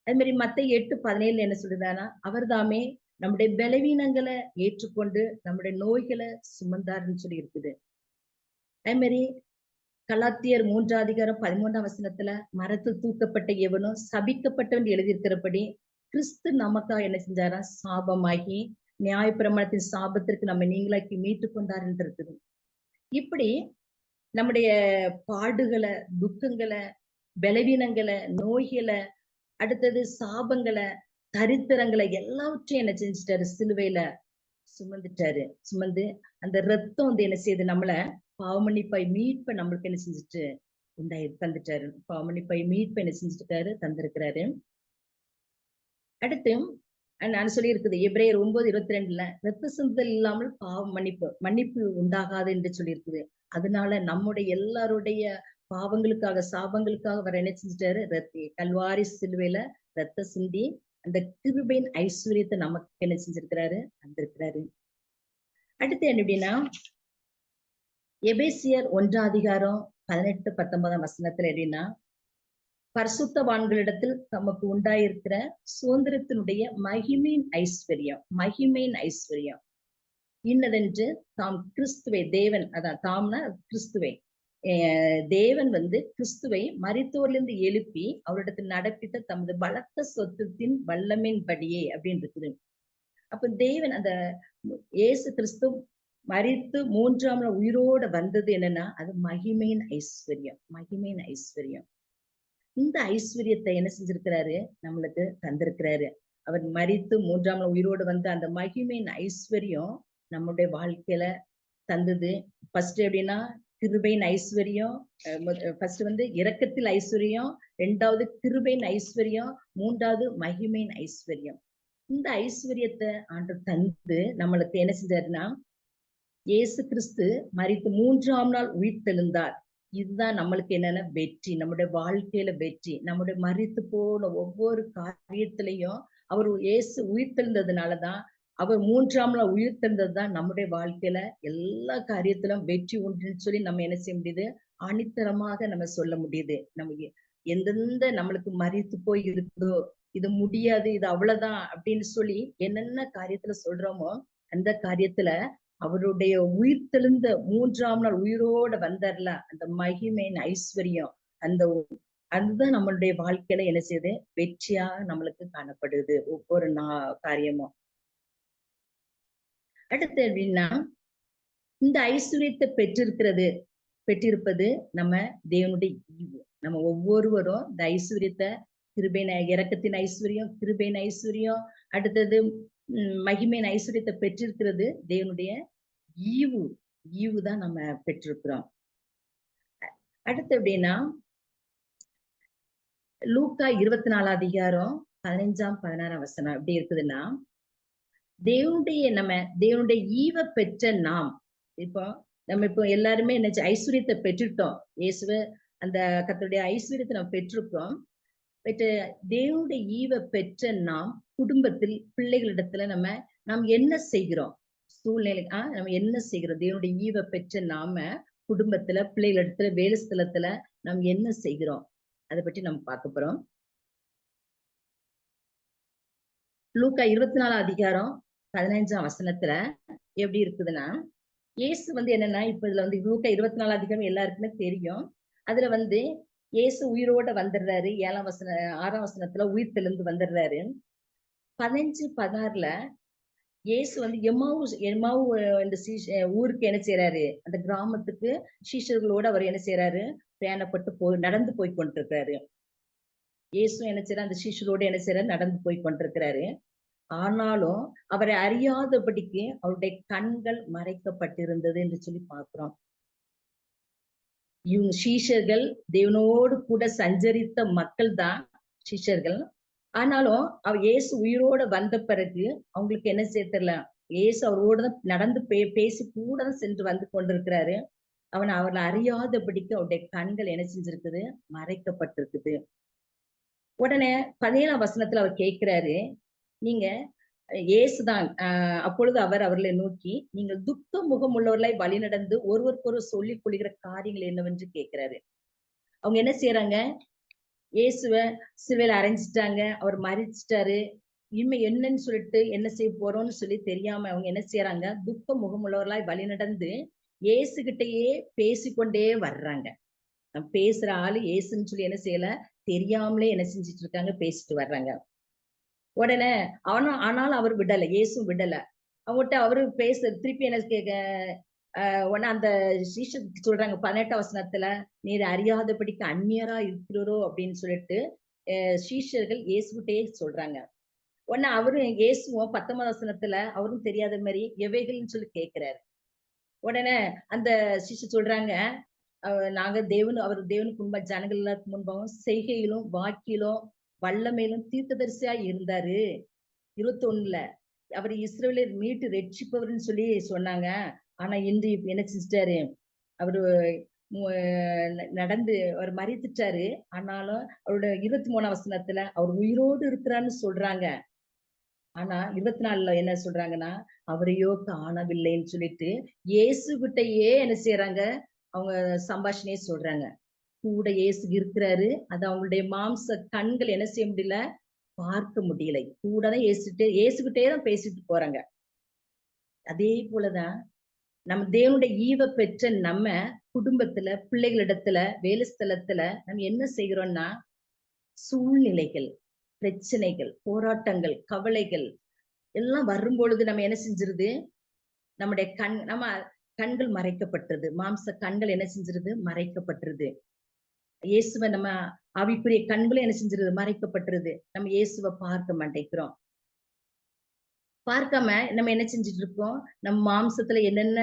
அது மாதிரி மத்தேயு 8:17 என்ன சொல்லுதானா, அவர் தாமே நம்முடைய பலவீனங்களை ஏற்றுக்கொண்டு நம்முடைய நோய்களை சுமந்தாருன்னு சொல்லி இருக்குது. அதே மாதிரி கலாத்தியர் 3:13 மரத்தில் தூக்கப்பட்ட எவனும் சபிக்கப்பட்டவன் எழுதியிருக்கிறபடி கிறிஸ்து நமக்கா என்ன செஞ்சாரா, சாபமாகி நியாயப்பிரமாணத்தின் சாபத்திற்கு நம்ம நீங்களாக்கி மீட்டு கொண்டாருன்னு இருக்குது. இப்படி நம்முடைய பாடுகளை, துக்கங்களை, பலவீனங்களை, நோய்களை, அடுத்தது சாபங்களை, தரித்திரங்களை எல்லாவற்றையும் என்ன செஞ்சுட்டாரு, சிலுவையில சுமந்துட்டாரு. சுமந்து அந்த ரத்தம் வந்து என்ன செய்யுது, நம்மள பாவமன்னிப்பாய் மீட்பை நம்மளுக்கு என்ன செஞ்சுட்டு தந்துட்டாரு. பாவமன்னிப்பாய் மீட்பை என்ன செஞ்சுட்டாரு, தந்திருக்கிறாரு. அடுத்து நான் சொல்லி இருக்குது எபிரேயர் 9:22 ரத்த சிந்துதல் இல்லாமல் மன்னிப்பு உண்டாகாது என்று சொல்லி இருக்குது. அதனால நம்முடைய எல்லாருடைய பாவங்களுக்காக, சாபங்களுக்காக வர என்ன செஞ்சுட்டாரு, கல்வாரி சிலுவையில ரத்த சிந்தி அந்த கிருபையின் ஐஸ்வர்யத்தை நமக்கு என்ன செஞ்சிருக்கிறாரு, தந்திருக்கிறாரு. அடுத்து என்ன அப்படின்னா, எபேசியர் 1:18-19 எப்படின்னா, பரிசுத்தவான்களிடத்தில் தமக்கு உண்டாயிருக்கிற சுதந்திரத்தினுடைய மகிமையின் ஐஸ்வர்யம் இன்னதென்று தாம் கிறிஸ்துவை, தேவன் அதான் தாம்னா கிறிஸ்துவை, தேவன் வந்து கிறிஸ்துவை மரித்தோரிலிருந்து எழுப்பி அவரிடத்தில் நடப்பித்த தமது பலத்த சொத்தத்தின் வல்லமையின் படியே அப்படின்னு இருக்குது. அப்ப தேவன் அந்த இயேசு கிறிஸ்து மரித்து 3ஆம் நாள் உயிரோட வந்தது என்னன்னா, அது மகிமையின் ஐஸ்வர்யம். இந்த ஐஸ்வர்யத்தை என்ன செஞ்சிருக்கிறாரு, நம்மளுக்கு தந்திருக்கிறாரு. அவர் மரித்து 3ஆம் நாள் உயிரோடு வந்த அந்த மகிமையின் ஐஸ்வர்யம் நம்முடைய வாழ்க்கையில தந்தது. ஃபர்ஸ்ட் எப்படின்னா கிருபையின் ஐஸ்வர்யம், ஃபர்ஸ்ட் வந்து இரக்கத்தில் ஐஸ்வர்யம், 2வது கிருபையின் ஐஸ்வர்யம், 3வது மகிமையின் ஐஸ்வர்யம். இந்த ஐஸ்வர்யத்தை ஆண்டவர் தந்து நம்மளுக்கு என்ன செஞ்சாருன்னா, இயேசு கிறிஸ்து மரித்து 3ஆம் நாள் உயிர்த்தெழுந்தார். இதுதான் நம்மளுக்கு என்னன்னா வெற்றி, நம்முடைய வாழ்க்கையில வெற்றி. நம்முடைய மரித்து போன ஒவ்வொரு காரியத்திலையும் அவர் இயேசு உயிர்த்தெழுந்ததுனாலதான் அவர் 3ஆம் நாள் உயிர் தந்ததுதான் நம்முடைய வாழ்க்கையில எல்லா காரியத்திலும் வெற்றி உண்டுன்னு சொல்லி நம்ம என்ன செய்ய முடியுது, ஆணித்தரமாக நம்ம சொல்ல முடியுது. நமக்கு எந்தெந்த நம்மளுக்கு மரித்து போய் இருக்குதோ, இது முடியாது, இது அவ்வளவுதான் அப்படின்னு சொல்லி என்னென்ன காரியத்துல சொல்றோமோ அந்த காரியத்துல அவருடைய உயிர் தெழுந்த 3ஆம் நாள் உயிரோட வந்தார்ல, அந்த மகிமையின் ஐஸ்வர்யம், அந்த அதுதான் நம்மளுடைய வாழ்க்கையில என்ன செய்யுது, வெற்றியா நம்மளுக்கு காணப்படுது ஒவ்வொரு காரியமும். அடுத்து எப்படின்னா, இந்த ஐஸ்வர்யத்தை பெற்றிருப்பது நம்ம தேவனுடைய ஈவு. நம்ம ஒவ்வொருவரும் இந்த ஐஸ்வர்யத்தை கிருபையின் இரக்கத்தின் ஐஸ்வர்யம், கிருபையின் ஐஸ்வர்யம், அடுத்தது மகிமையின் ஐஸ்வர்யத்தை பெற்றிருக்கிறது தேவனுடைய ஈவு தான் நம்ம பெற்றிருக்கிறோம். அடுத்து எப்படின்னா, லூக்கா 24 அதிகாரம் 15 16 வசனம் எப்படி இருக்குதுன்னா, தேவனுடைய ஈவை பெற்ற நாம் இப்போ எல்லாருமே என்ன ஐஸ்வர்யத்தை பெற்றுட்டோம். இயேசுவ அந்த கர்த்தருடைய ஐஸ்வர்யத்தை நம்ம பெற்றிருக்கோம். தேவனுடைய ஈவை பெற்ற நாம் குடும்பத்தில் பிள்ளைகளிடத்துல நாம் என்ன செய்கிறோம், சூழ்நிலை நம்ம என்ன செய்கிறோம், தேவனுடைய ஈவை பெற்ற நாம குடும்பத்துல பிள்ளைகளிடத்துல வேலை ஸ்தலத்துல நாம் என்ன செய்கிறோம், அதை பற்றி நம்ம பார்க்க போறோம். லூக்கா 24 அதிகாரம் 15 வசனத்துல எப்படி இருக்குதுன்னா, இயேசு என்னன்னா, இப்ப இதுல லூக்கா 24 அதிகாரம் எல்லாருக்குமே தெரியும். அதுல இயேசு உயிரோட வந்துடுறாரு. 6ஆம் வசனத்துல உயிர் தெளிந்து வந்துடுறாரு. 15 16ல இயேசு எம்மாவு இந்த ஊருக்கு என்ன செய்யறாரு, அந்த கிராமத்துக்கு சீஷர்களோட அவர் என்ன செய்யறாரு, பிரயாணப்பட்டு நடந்து போய் கொண்டிருக்கிறாரு. இயேசு என்ன செய்யறாரு, அந்த சீஷர்களோட என்ன செய்யறாரு, நடந்து போய் கொண்டிருக்கிறாரு. ஆனாலும் அவரை அறியாதபடிக்கு அவருடைய கண்கள் மறைக்கப்பட்டிருந்தது என்று சொல்லி பார்க்கிறோம். இவங்க சீஷர்கள் தேவனோடு கூட சஞ்சரித்த மக்கள் தான் சீஷர்கள். ஆனாலும் இயேசு உயிரோட வந்த பிறகு அவங்களுக்கு என்ன செய்ய தெரியல, இயேசு அவரோட தான் நடந்து பேசி கூட தான் சென்று வந்து கொண்டிருக்கிறாரு. அவரை அறியாதபடிக்கு அவருடைய கண்கள் என்ன செஞ்சிருக்குது, மறைக்கப்பட்டிருக்குது. உடனே 17ஆம் வசனத்துல அவர் கேட்கிறாரு, நீங்க இயேசுதான் அப்பொழுது அவர் அவர்களை நோக்கி, நீங்கள் துக்க முகம் உள்ளவர்களை வழி நடந்து ஒருவருக்கொருவர் சொல்லிக் கொள்கிற காரியங்கள் என்னவென்று கேட்கிறாரு. அவங்க என்ன செய்யறாங்க, இயேசுவ சிலுவையில அரைஞ்சிட்டாங்க, அவர் மறிச்சிட்டாரு, இனிமே என்னன்னு சொல்லிட்டு என்ன செய்ய போறோம்னு சொல்லி தெரியாம அவங்க என்ன செய்யறாங்க, துக்க முகம் உள்ளவர்களாய் வழி நடந்து இயேசுகிட்டயே பேசிக்கொண்டே வர்றாங்க. பேசுற ஆளு இயேசுன்னு சொல்லி என்ன செய்யல, தெரியாமலே என்ன செஞ்சிட்டு இருக்காங்க, பேசிட்டு வர்றாங்க. உடனே ஆனாலும் அவர் விடல, இயேசும் விடல. அவங்ககிட்ட அவரு திருப்பி என்ன கேட்க, உடனே அந்த சீஷருக்கு சொல்றாங்க 18ஆம் வசனத்துல, நீர் அறியாதபடிக்கு அந்நியரா இருக்கிறோ அப்படின்னு சொல்லிட்டு சீஷர்கள் இயேசுகிட்டே சொல்றாங்க. உடனே அவரும் இயேசுவும் 19ஆம் வசனத்துல அவரும் தெரியாத மாதிரி எவைகள்னு சொல்லி கேட்கிறாரு. உடனே அந்த சீஷர் சொல்றாங்க, நாங்க அவர் தேவனுக்கு முன்பா ஜனங்கள் எல்லாத்துக்கு முன்பாகவும் செய்கையிலும் வாக்கிலும் வல்லமையிலும் தீர்க்கதரிசியா இருந்தாரு. 21ல அவர் இஸ்ரவேலை மீட்டு ரட்சிப்பவர்னு சொல்லி சொன்னாங்க. ஆனா இன்று என்ன செஞ்சிட்டாரு, அவரு நடந்து அவர் மறித்துட்டாரு. ஆனாலும் அவரோட 23ஆம் வசனத்துல அவர் உயிரோடு இருக்கிறான்னு சொல்றாங்க. ஆனா 24ல என்ன சொல்றாங்கன்னா, அவரையோ காணவில்லைன்னு சொல்லிட்டு இயேசு கிட்டயே என்ன செய்யறாங்க, அவங்க சம்பாஷணையே சொல்றாங்க. கூட இயேசு இருக்கிறாரு, அது அவங்களுடைய மாம்ச கண்கள் என்ன செய்ய முடியல, பார்க்க முடியலை. கூடதான் இயேசுகிட்டே தான் பேசிட்டு போறாங்க. அதே போலதான் நம்ம தேவனுடைய ஈவை பெற்ற நம்ம குடும்பத்துல பிள்ளைகளிடத்துல வேலை ஸ்தலத்துல நம்ம என்ன செய்கிறோம்னா, சூழ்நிலைகள், பிரச்சனைகள், போராட்டங்கள், கவலைகள் எல்லாம் வரும் பொழுது நம்ம என்ன செஞ்சிருது, நம்முடைய கண்கள் மறைக்கப்பட்டிருது, மாம்ச கண்கள் என்ன செஞ்சிருது, மறைக்கப்பட்டிருது. இயேசுவை நம்ம ஆவிக்குரிய கண்களும் என்ன செஞ்சிருது, மறைக்கப்பட்டிருது. நம்ம இயேசுவை பார்க்க மாட்டேங்கிறோம். பார்க்காம நம்ம என்ன செஞ்சிட்டு இருக்கோம், நம்ம மாம்சத்துல என்னென்ன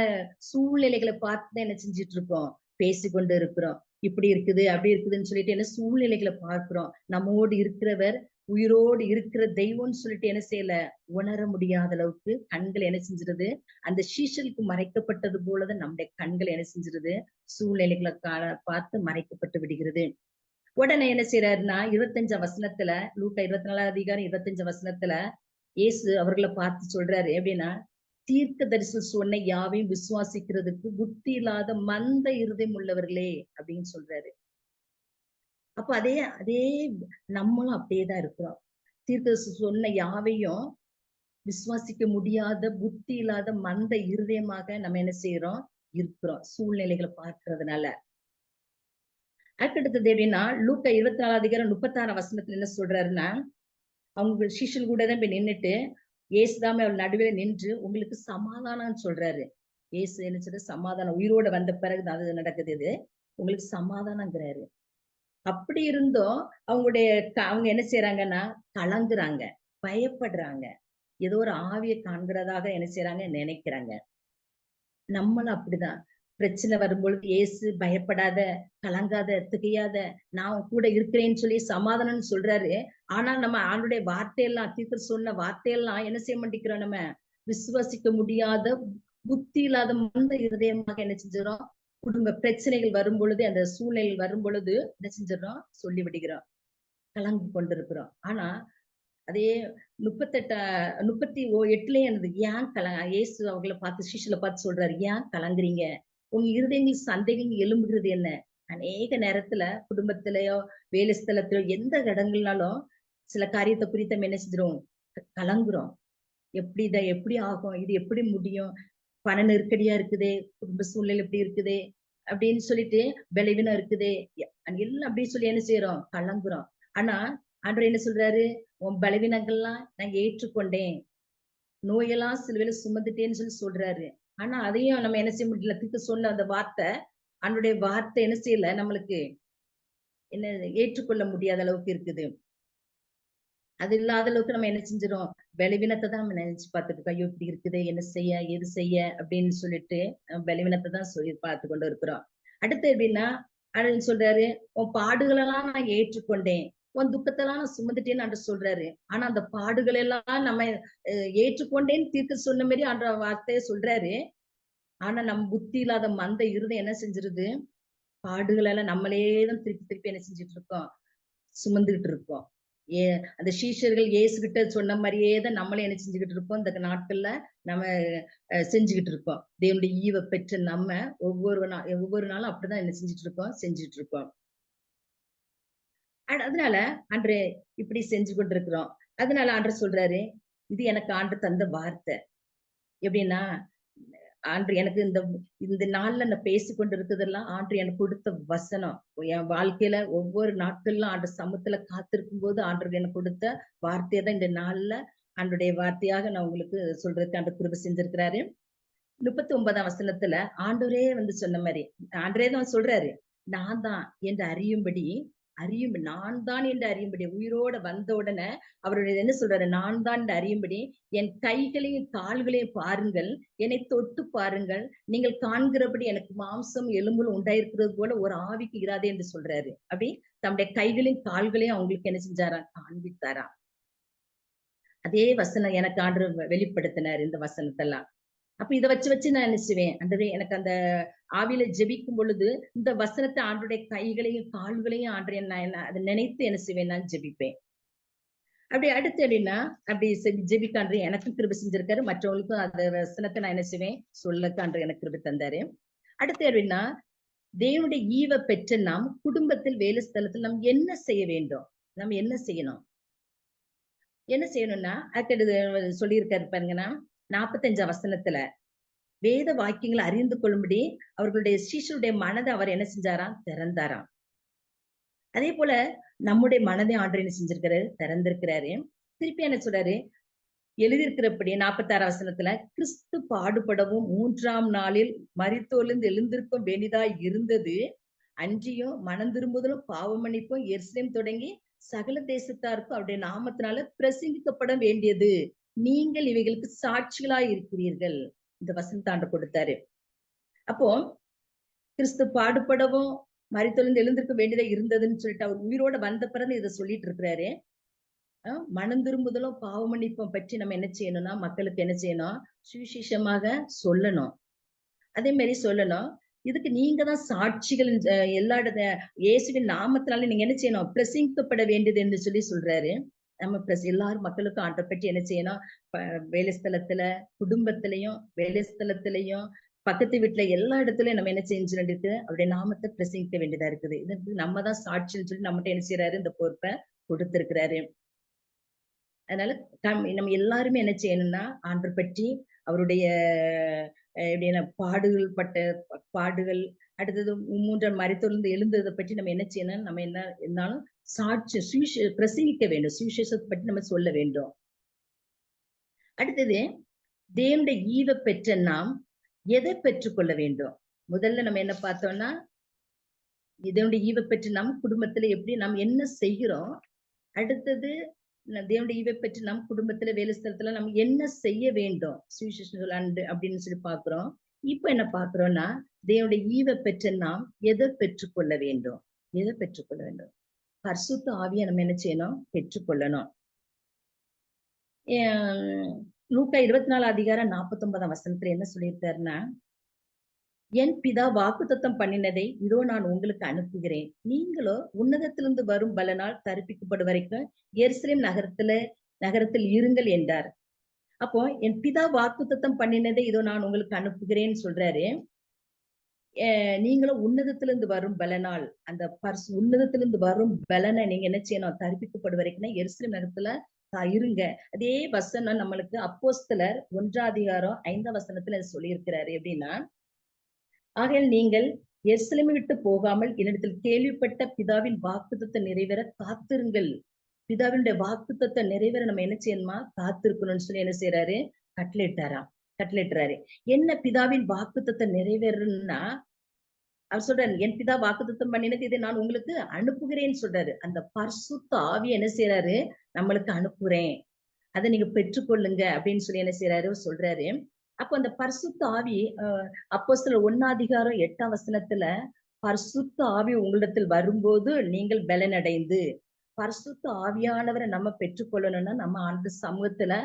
சூழ்நிலைகளை பார்த்து என்ன செஞ்சிட்டு இருக்கோம், பேசிக்கொண்டு இருக்கிறோம். இப்படி இருக்குது அப்படி இருக்குதுன்னு சொல்லிட்டு என்ன சூழ்நிலைகளை பார்க்கிறோம். நம்மோடு இருக்கிறவர், உயிரோடு இருக்கிற தெய்வம்னு சொல்லிட்டு என்ன செய்யல, உணர முடியாத அளவுக்கு கண்கள் என்ன செஞ்சிருது, அந்த சீஷலுக்கு மறைக்கப்பட்டது போலதான் நம்முடைய கண்கள் என்ன செஞ்சிருது, சூழ்நிலைகளை பார்த்து மறைக்கப்பட்டு விடுகிறது. உடனே என்ன செய்யறாருன்னா 25 வசனத்துல, லூக்கா 24 அதிகாரம் 25 வசனத்துல இயேசு அவர்களை பார்த்து சொல்றாரு எப்படின்னா, தீர்க்க தரிசனம் சொன்ன யாவையும் விசுவாசிக்கிறதுக்கு புத்தி இல்லாத மந்த இருதயம் உள்ளவர்களே அப்படின்னு சொல்றாரு. அப்ப அதே அதே நம்மளும் அப்படியேதான் இருக்கிறோம். தீர்க்கதரிசி சொன்ன யாவையும் விசுவாசிக்க முடியாத புத்தி இல்லாத மந்த இருதயமாக நம்ம என்ன செய்யறோம் இருக்கிறோம், சூழ்நிலைகளை பார்க்கறதுனால. அதுக்கடுத்தது எப்படின்னா, லூக்கா 24:36 என்ன சொல்றாருன்னா, அவங்க சிஷ்யர்கள் கூட தான் போய் நின்னுட்டு இயேசுதாமே அவர் நடுவே நின்று உங்களுக்கு சமாதானம் சொல்றாரு. இயேசு என்ன சொல்ற, சமாதானம் உயிரோட வந்த பிறகு அது நடக்குது. இது உங்களுக்கு சமாதானங்கிறாரு. அப்படி இருந்தும் அவங்களுடைய அவங்க என்ன செய்யறாங்கன்னா கலங்குறாங்க, பயப்படுறாங்க, ஏதோ ஒரு ஆவியை காண்கிறதாக என்ன செய்யறாங்க நினைக்கிறாங்க. நம்மளும் அப்படிதான். பிரச்சனை வரும்பொழுது இயேசு பயப்படாத, கலங்காத, திகையாத, நான் உன் கூட இருக்கிறேன்னு சொல்லி சமாதானம்னு சொல்றாரு. ஆனா நம்ம ஆண்டுடைய வார்த்தையெல்லாம், தீர்க்க சொன்ன வார்த்தையெல்லாம் என்ன செய்ய மாட்டேங்கிறோம், நம்ம விசுவாசிக்க முடியாத புத்தி இல்லாத மந்த இருதயமாக என்ன செஞ்சிடறோம், குடும்ப பிரச்சனைகள் வரும் பொழுது, அந்த சூழ்நிலைகள் வரும் பொழுது என்ன செஞ்சிடறோம், சொல்லி விடுகிறோம், கலங்கி கொண்டிருக்கிறோம். ஆனா அதே 38:38லயே என்னது, ஏன் இயேசு அவங்களை பார்த்து சிஷ்யர்களை பார்த்து சொல்றாரு, ஏன் கலங்குறீங்க, உங்க இருதயங்கள் சந்தேகங்கள் எழும்புகிறது என்ன? அநேக நேரத்துல குடும்பத்திலயோ வேலை ஸ்தலத்திலோ எந்த இடங்கள்னாலும் சில காரியத்தை குறித்து நம்ம என்ன செஞ்சிரும், கலங்குறோம். எப்படி ஆகும், இது எப்படி முடியும், பண நெருக்கடியா இருக்குதே, குடும்ப சூழ்நிலை எப்படி இருக்குதே அப்படின்னு சொல்லிட்டு, பலவீனம் இருக்குதே, எல்லாம் அப்படின்னு சொல்லி என்ன செய்யறோம், கலங்குறோம். ஆனா ஆண்டவர் என்ன சொல்றாரு, உன் பலவீனங்கள்லாம் நான் ஏற்றுக்கொண்டேன், நோயெல்லாம் சிலுவையில சுமந்துட்டேன்னு சொல்லி சொல்றாரு. ஆனா அதையும் நம்ம என்ன செய்ய முடியல, தீர்க்க சொன்ன அந்த வார்த்தை, அவனுடைய வார்த்தை என்ன செய்யல, நம்மளுக்கு என்ன ஏற்றுக்கொள்ள முடியாத அளவுக்கு இருக்குது. அது இல்லாத அளவுக்கு நம்ம என்ன செஞ்சிடும், பலவீனத்தை தான் நம்ம நினைச்சு பார்த்துட்டு இருக்கோம். ஐயோ இப்படி இருக்குது, என்ன செய்ய எது செய்ய அப்படின்னு சொல்லிட்டு பலவீனத்தை தான் சொல்லி பார்த்து கொண்டு இருக்கிறோம். அடுத்து எப்படின்னா, அப்படின்னு சொல்றாரு, உன் பாடுகளெல்லாம் நான் ஏற்றுக்கொண்டேன், உன் துக்கத்தெல்லாம் நான் சுமந்துட்டேன்னு அன்று சொல்றாரு. ஆனா அந்த பாடுகள் எல்லாம் நம்ம ஏற்றுக்கொண்டேன்னு தீர்க்க சொன்ன மாதிரி அன்ற வார்த்தையை சொல்றாரு. ஆனா நம்ம புத்தி இல்லாத மந்த இருதயம் என்ன செஞ்சிருது, பாடுகள் எல்லாம் நம்மளேதான் திருப்பி திருப்பி என்ன செஞ்சுட்டு இருக்கோம், சுமந்துகிட்டு இருக்கோம். அந்த சீஷர்கள் இயேசு கிட்ட சொன்ன மாதிரியே தான் நம்மளே என்ன செஞ்சுக்கிட்டு இருக்கோம், இந்த நாட்கள்ல நம்ம செஞ்சுக்கிட்டு இருக்கோம். தேவனுடைய ஈவை பெற்ற நம்ம ஒவ்வொரு நாளும் அப்படிதான் என்ன செஞ்சுட்டு இருக்கோம். அதனால அன்று இப்படி செஞ்சு கொண்டிருக்கிறோம். அதனால ஆண்டு சொல்றாரு, இது எனக்கு ஆண்டு தந்த வார்த்தை. எப்படின்னா, ஆண்டு எனக்கு இந்த நாள்ல நான் பேசி கொண்டு இருக்கிறதெல்லாம் ஆண்டு எனக்கு கொடுத்த வசனம். என் வாழ்க்கையில ஒவ்வொரு நாட்கள்லாம் ஆண்டு சமத்துல காத்திருக்கும் போது ஆண்டு எனக்கு கொடுத்த வார்த்தையை தான் இந்த நாள்ல ஆண்டுடைய வார்த்தையாக நான் உங்களுக்கு சொல்றதுக்கு ஆண்டு கிருபை செஞ்சிருக்கிறாரு. 39 ஆண்டவரே சொன்ன மாதிரி ஆண்டரே தான் சொல்றாரு, நான் தான் என்று அறியும்படி, நான் தான் என்று அறியும்படி, உயிரோட வந்த உடனே அவருடைய என்ன சொல்றாரு, நான் தான் என்று அறியும்படி என் கைகளையும் கால்களையும் பாருங்கள், என்னை தொட்டு பாருங்கள், நீங்கள் காண்கிறபடி எனக்கு மாம்சம் எலும்புகளும் உண்டாயிருக்கிறது போல ஒரு ஆவிக்கு இராதே என்று சொல்றாரு. அப்படி தம்முடைய கைகளையும் கால்களையும் அவங்களுக்கு என்ன செஞ்சாரா, காண்பித்தாரா. அதே வசனம் எனக்கு ஆண்டு வெளிப்படுத்தினார் இந்த வசனத்தெல்லாம். அப்ப இதை வச்சு நான் என்ன செய்வேன், ஆண்டவரே எனக்கு அந்த ஆவியில ஜெபிக்கும் பொழுது இந்த வசனத்தை ஆண்டுடைய கைகளையும் கால்களையும் ஆண்டு நான் அதை நினைத்து என்ன செய்வேன், நான் ஜெபிப்பேன். அப்படி அடுத்து எப்படின்னா, அப்படி ஜெபிக்காண்டு எனக்கும் கிருபை செஞ்சிருக்காரு, மற்றவங்களுக்கும் அந்த வசனத்தை நான் என்ன செய்வேன், சொல்லக்காண்டு எனக்கு கிருபை தந்தாரு. அடுத்து எப்படின்னா, தேவனுடைய ஈவை பெற்ற நாம் குடும்பத்தில் வேலை ஸ்தலத்தில் நாம் என்ன செய்ய வேண்டும், நம்ம என்ன செய்யணும்னா, அதுக்கு சொல்லியிருக்காரு பாருங்கன்னா, 45 வேத வாக்கியங்களை அறிந்து கொள்ளும்படி அவர்களுடைய சீஷருடைய மனதை அவர் என்ன செஞ்சாராம், திறந்தாராம். அதே போல நம்முடைய மனதை ஆண்டு என்ன செஞ்சிருக்காரு, திறந்திருக்கிறாரு. திருப்பி என்ன சொல்றாரு, எழுதியிருக்கிறபடி 46 கிறிஸ்து பாடுபடவும் 3ஆம் நாளில் மரித்தோரிலிருந்து எழுந்திருக்கும் வேண்டியதாய் இருந்தது, அன்றியும் மனம் திரும்புதலும் பாவ மன்னிப்பும் எருசலேம் தொடங்கி சகல தேசத்தாருக்கும் அவருடைய நாமத்தினால பிரசங்கிக்கப்பட வேண்டியது, நீங்கள் இவைகளுக்கு சாட்சிகளாய் இருக்கிறீர்கள். இந்த வசனத்தாண்டு கொடுத்தாரு. அப்போ கிறிஸ்து பாடுபடவும் மரித்தொழிந்து எழுந்திருக்க வேண்டியதா இருந்ததுன்னு சொல்லிட்டு அவர் உயிரோட வந்த பிறகு இதை சொல்லிட்டு இருக்கிறாரு. மனம் திரும்புதலும் பாவ மன்னிப்பும் பற்றி நம்ம என்ன செய்யணும்னா, மக்களுக்கு என்ன செய்யணும், சுவிசேஷமாக சொல்லணும். அதே மாதிரி சொல்லணும். இதுக்கு நீங்க தான் சாட்சிகள், எல்லா இயேசுவின் நாமத்தினால நீங்க என்ன செய்யணும், பிரசங்கிக்கப்பட வேண்டியது என்று சொல்றாரு. நம்ம பிளஸ் எல்லாரும் மக்களுக்கும் ஆண்டை பற்றி என்ன செய்யணும், வேலை ஸ்தலத்துல, குடும்பத்திலையும், வேலை ஸ்தலத்திலையும், பக்கத்து வீட்டுல எல்லா இடத்துலயும் நம்ம என்ன செஞ்சு வேண்டியிருக்கு, அவருடைய நாமத்தை பிரசங்கிக்க வேண்டியதா இருக்குது. இது நம்ம தான் சாட்சின்னு சொல்லி நம்மகிட்ட என்ன செய்யறாரு, இந்த பொறுப்பை கொடுத்திருக்கிறாரு. அதனால நம்ம எல்லாருமே என்ன செய்யணும்னா, ஆண்டவர் பற்றி அவருடைய எப்படின்னா பாடுகள், அடுத்தது 3ஆம் மரித்தோரிலிருந்து எழுந்ததை பற்றி நம்ம என்ன செய்யணும், நம்ம என்ன இருந்தாலும் சாட்சி பிரசங்கிக்க வேண்டும், சுவிசேஷத்தை பற்றி நம்ம சொல்ல வேண்டும். அடுத்தது, தேவனுடைய ஈவை பெற்ற நாம் எதை பெற்றுக்கொள்ள வேண்டும்? முதல்ல நம்ம என்ன பார்த்தோம்னா, தேவனுடைய ஈவை பெற்று நாம் குடும்பத்துல எப்படி நாம் என்ன செய்கிறோம். அடுத்தது, தேவனுடைய ஈவை பெற்று நம் குடும்பத்துல, வேலை ஸ்தலத்துல நம்ம என்ன செய்ய வேண்டும், சுவிசேஷங்கள் அண்டு அப்படின்னு சொல்லி பாக்குறோம். இப்ப என்ன பாக்குறோம்னா, தேவனுடைய ஈவை பெற்ற நாம் எதை பெற்றுக்கொள்ள வேண்டும்? எதை பெற்றுக்கொள்ள வேண்டும்? பரிசுத்த ஆவியை நம்ம என்ன செய்யணும், பெற்றுக்கொள்ளணும். லூக்கா 24 அதிகாரம் 49ஆம் வசனத்துல என்ன சொல்லியிருக்காருன்னா, என் பிதா வாக்குத்தத்தம் பண்ணினதை இதோ நான் உங்களுக்கு அனுப்புகிறேன், நீங்களோ உன்னதத்திலிருந்து வரும் பலனால் தரிப்பிக்கப்படும் வரைக்கும் எருசலேம் நகரத்தில் இருங்கள் என்றார். அப்போ என் பிதா வாக்குத்தத்தம் பண்ணினதை இதோ நான் உங்களுக்கு அனுப்புகிறேன்னு சொல்றாரு. நீங்களும் உன்னதத்திலிருந்து வரும் பலனால், அந்த உன்னதத்திலிருந்து வரும் பலனை நீங்க என்ன செய்யணும், தரிப்பிக்கப்படும் வரைக்கும்னா எருசலேம் நகரத்துல இருங்க. அதே வசனம் நம்மளுக்கு அப்போஸ்தலர் 1ஆம் அதிகாரம் 5ஆம் வசனத்துல சொல்லியிருக்கிறாரு. எப்படின்னா, ஆகையால் நீங்கள் எருசலேமை விட்டு போகாமல் என்னிடத்தில் கேள்விப்பட்ட பிதாவின் வாக்குத்தத்தை நிறைவேற காத்திருங்கள். பிதாவினுடைய வாக்குத்தத்தை நிறைவேற நம்ம என்ன செய்யணுமா, காத்திருக்கணும்னு சொல்லி என்ன செய்யறாரு, கட்டளையிட்டாரு. என்ன பிதாவின் வாக்குத்தத்தை நிறைவேறணும்னா, அவர் சொல்றாரு, என் பிதா வாக்குத்தத்தம் பண்ணினது இதை நான் உங்களுக்கு அனுப்புகிறேன்னு சொல்றாரு. அந்த பரிசுத்த ஆவியை என்ன செய்யறாரு, நம்மளுக்கு அனுப்புறேன், அதை நீங்க பெற்றுக்கொள்ளுங்க அப்படின்னு சொல்லி என்ன செய்யறாரு, சொல்றாரு. அப்போ அந்த பரிசுத்த ஆவி, அப்போஸ்தலர் 1ஆம் அதிகாரம் 8ஆம் வசனத்துல, பரிசுத்த ஆவி உங்களிடத்தில் வரும்போது நீங்கள் பலனடைந்து, பரிசுத்த ஆவியானவரை நம்ம பெற்றுக்கொள்ளணும்னா நம்ம அந்த சமூகத்துல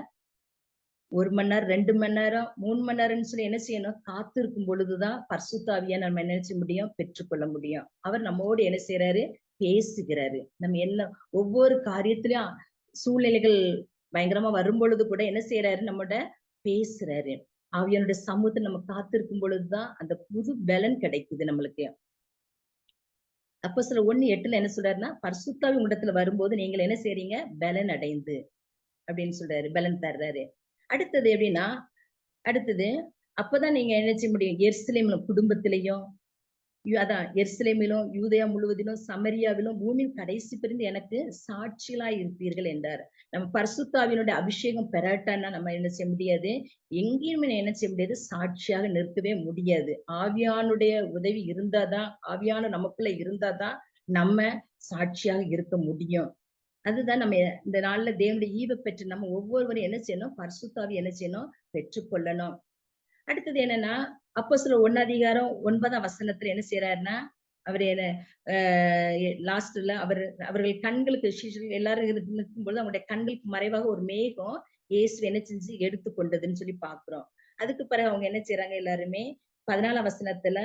1 மணி நேரம், 2 மணி நேரம், 3 மணி நேரம்னு சொல்லி என்ன செய்யணும், காத்திருக்கும் பொழுதுதான் பரிசுத்த ஆவியை நம்ம என்ன செய்ய முடியும், பெற்றுக்கொள்ள முடியும். அவர் நம்மோடு என்ன செய்யறாரு, பேசுகிறாரு. நம்ம எல்லாம் ஒவ்வொரு காரியத்திலயும் சூழ்நிலைகள் பயங்கரமா வரும் பொழுது கூட என்ன செய்யறாரு, நம்மோட பேசுறாரு. ஆவியானுடைய சமூகத்தை நம்ம காத்திருக்கும் பொழுதுதான் அந்த புது பலன் கிடைக்குது நம்மளுக்கு. அப்போஸ்தலர் 1:8 என்ன சொல்றாருன்னா, பரிசுத்த ஆவி உங்களிடத்துல வரும்போது நீங்கள் என்ன செய்றீங்க, பலன் அடைந்து அப்படின்னு சொல்றாரு, பலன் தர்றாரு. அடுத்தது எப்படின்னா, அப்பதான் நீங்க என்ன செய்ய முடியும், எருசலேமிலும் குடும்பத்திலையும், அதான் எருசலேமிலும், யூதேயா முழுவதிலும், சமரியாவிலும், பூமியின் கடைசி பிரிந்து எனக்கு சாட்சிகளாய் இருப்பீர்கள் என்றார். நம்ம பரிசுத்த ஆவியினுடைய அபிஷேகம் பெறாட்டான்னா நம்ம என்ன செய்ய முடியாது, எங்கேயுமே என்ன செய்ய முடியாது, சாட்சியாக நிற்கவே முடியாது. ஆவியானுடைய உதவி இருந்தாதான், ஆவியான நமக்குள்ள இருந்தாதான் நம்ம சாட்சியாக இருக்க முடியும். அதுதான் நம்ம இந்த நாள்ல தேவனுடைய ஈவை பெற்று நம்ம ஒவ்வொருவரும் என்ன செய்யணும், பரிசுத்த ஆவி என்ன செய்யணும், பெற்றுக்கொள்ளணும். அடுத்தது என்னன்னா, அப்போஸ்தலர் 1ஆம் அதிகாரம் 9ஆம் வசனத்துல என்ன செய்யறாருன்னா, அவர் என்ன லாஸ்ட்ல அவர்கள் கண்களுக்கு எல்லாரும் இருக்கும்போது அவங்களுடைய கண்களுக்கு மறைவாக ஒரு மேகம் இயேசு என்ன செஞ்சு எடுத்து கொண்டதுன்னு சொல்லி பாக்குறோம். அதுக்கு பிறகு அவங்க என்ன செய்யறாங்க, எல்லாருமே 14ஆம் வசனத்துல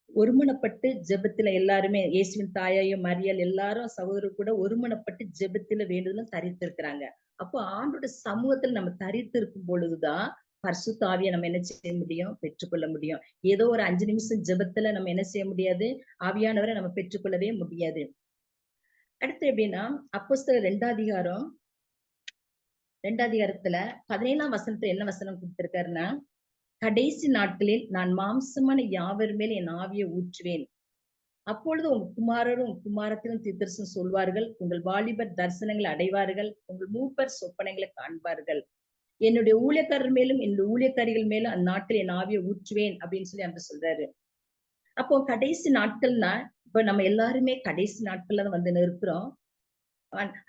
ஒருமனப்பட்டு ஜெபத்துல எல்லாருமே, இயேசுவின் தாயாயும் மரியாள் எல்லாரும் சகோதரர் கூட ஒருமனப்பட்டு ஜெபத்துல வேண்டுதலும் தரித்திருக்கிறாங்க. அப்போ ஆண்டோட சமூகத்துல நம்ம தரித்து இருக்கும் பொழுதுதான் பரிசுத்த ஆவியை நம்ம என்ன செய்ய முடியும், பெற்றுக்கொள்ள முடியும். ஏதோ ஒரு 5 நிமிஷம் ஜெபத்துல நம்ம என்ன செய்ய முடியாது, ஆவியானவரை நம்ம பெற்றுக்கொள்ளவே முடியாது. அடுத்து எப்படின்னா, அப்போஸ்தலர் 2ஆம் அதிகாரத்துல 17ஆம் வசனத்துல என்ன வசனம் கொடுத்திருக்காருன்னா, கடைசி நாட்களில் நான் மாம்சமான யாவர் மேல் என் ஆவியை ஊற்றுவேன், அப்பொழுது உங்கள் குமாரரும் குமாரத்திலும் தீர்க்கதரிசனம் சொல்வார்கள், உங்கள் வாலிபர் தரிசனங்களை அடைவார்கள், உங்கள் மூப்பர் சொப்பனங்களை காண்பார்கள், என்னுடைய ஊழியக்காரர் மேலும் என்னுடைய ஊழியக்காரிகள் மேலும் அந்நாட்டில் என் ஆவியை ஊற்றுவேன் அப்படின்னு சொல்லி அந்த சொல்றாரு. அப்போ கடைசி நாட்கள்னா, இப்ப நம்ம எல்லாருமே கடைசி நாட்கள்ல தான் வந்து இருக்கிறோம்.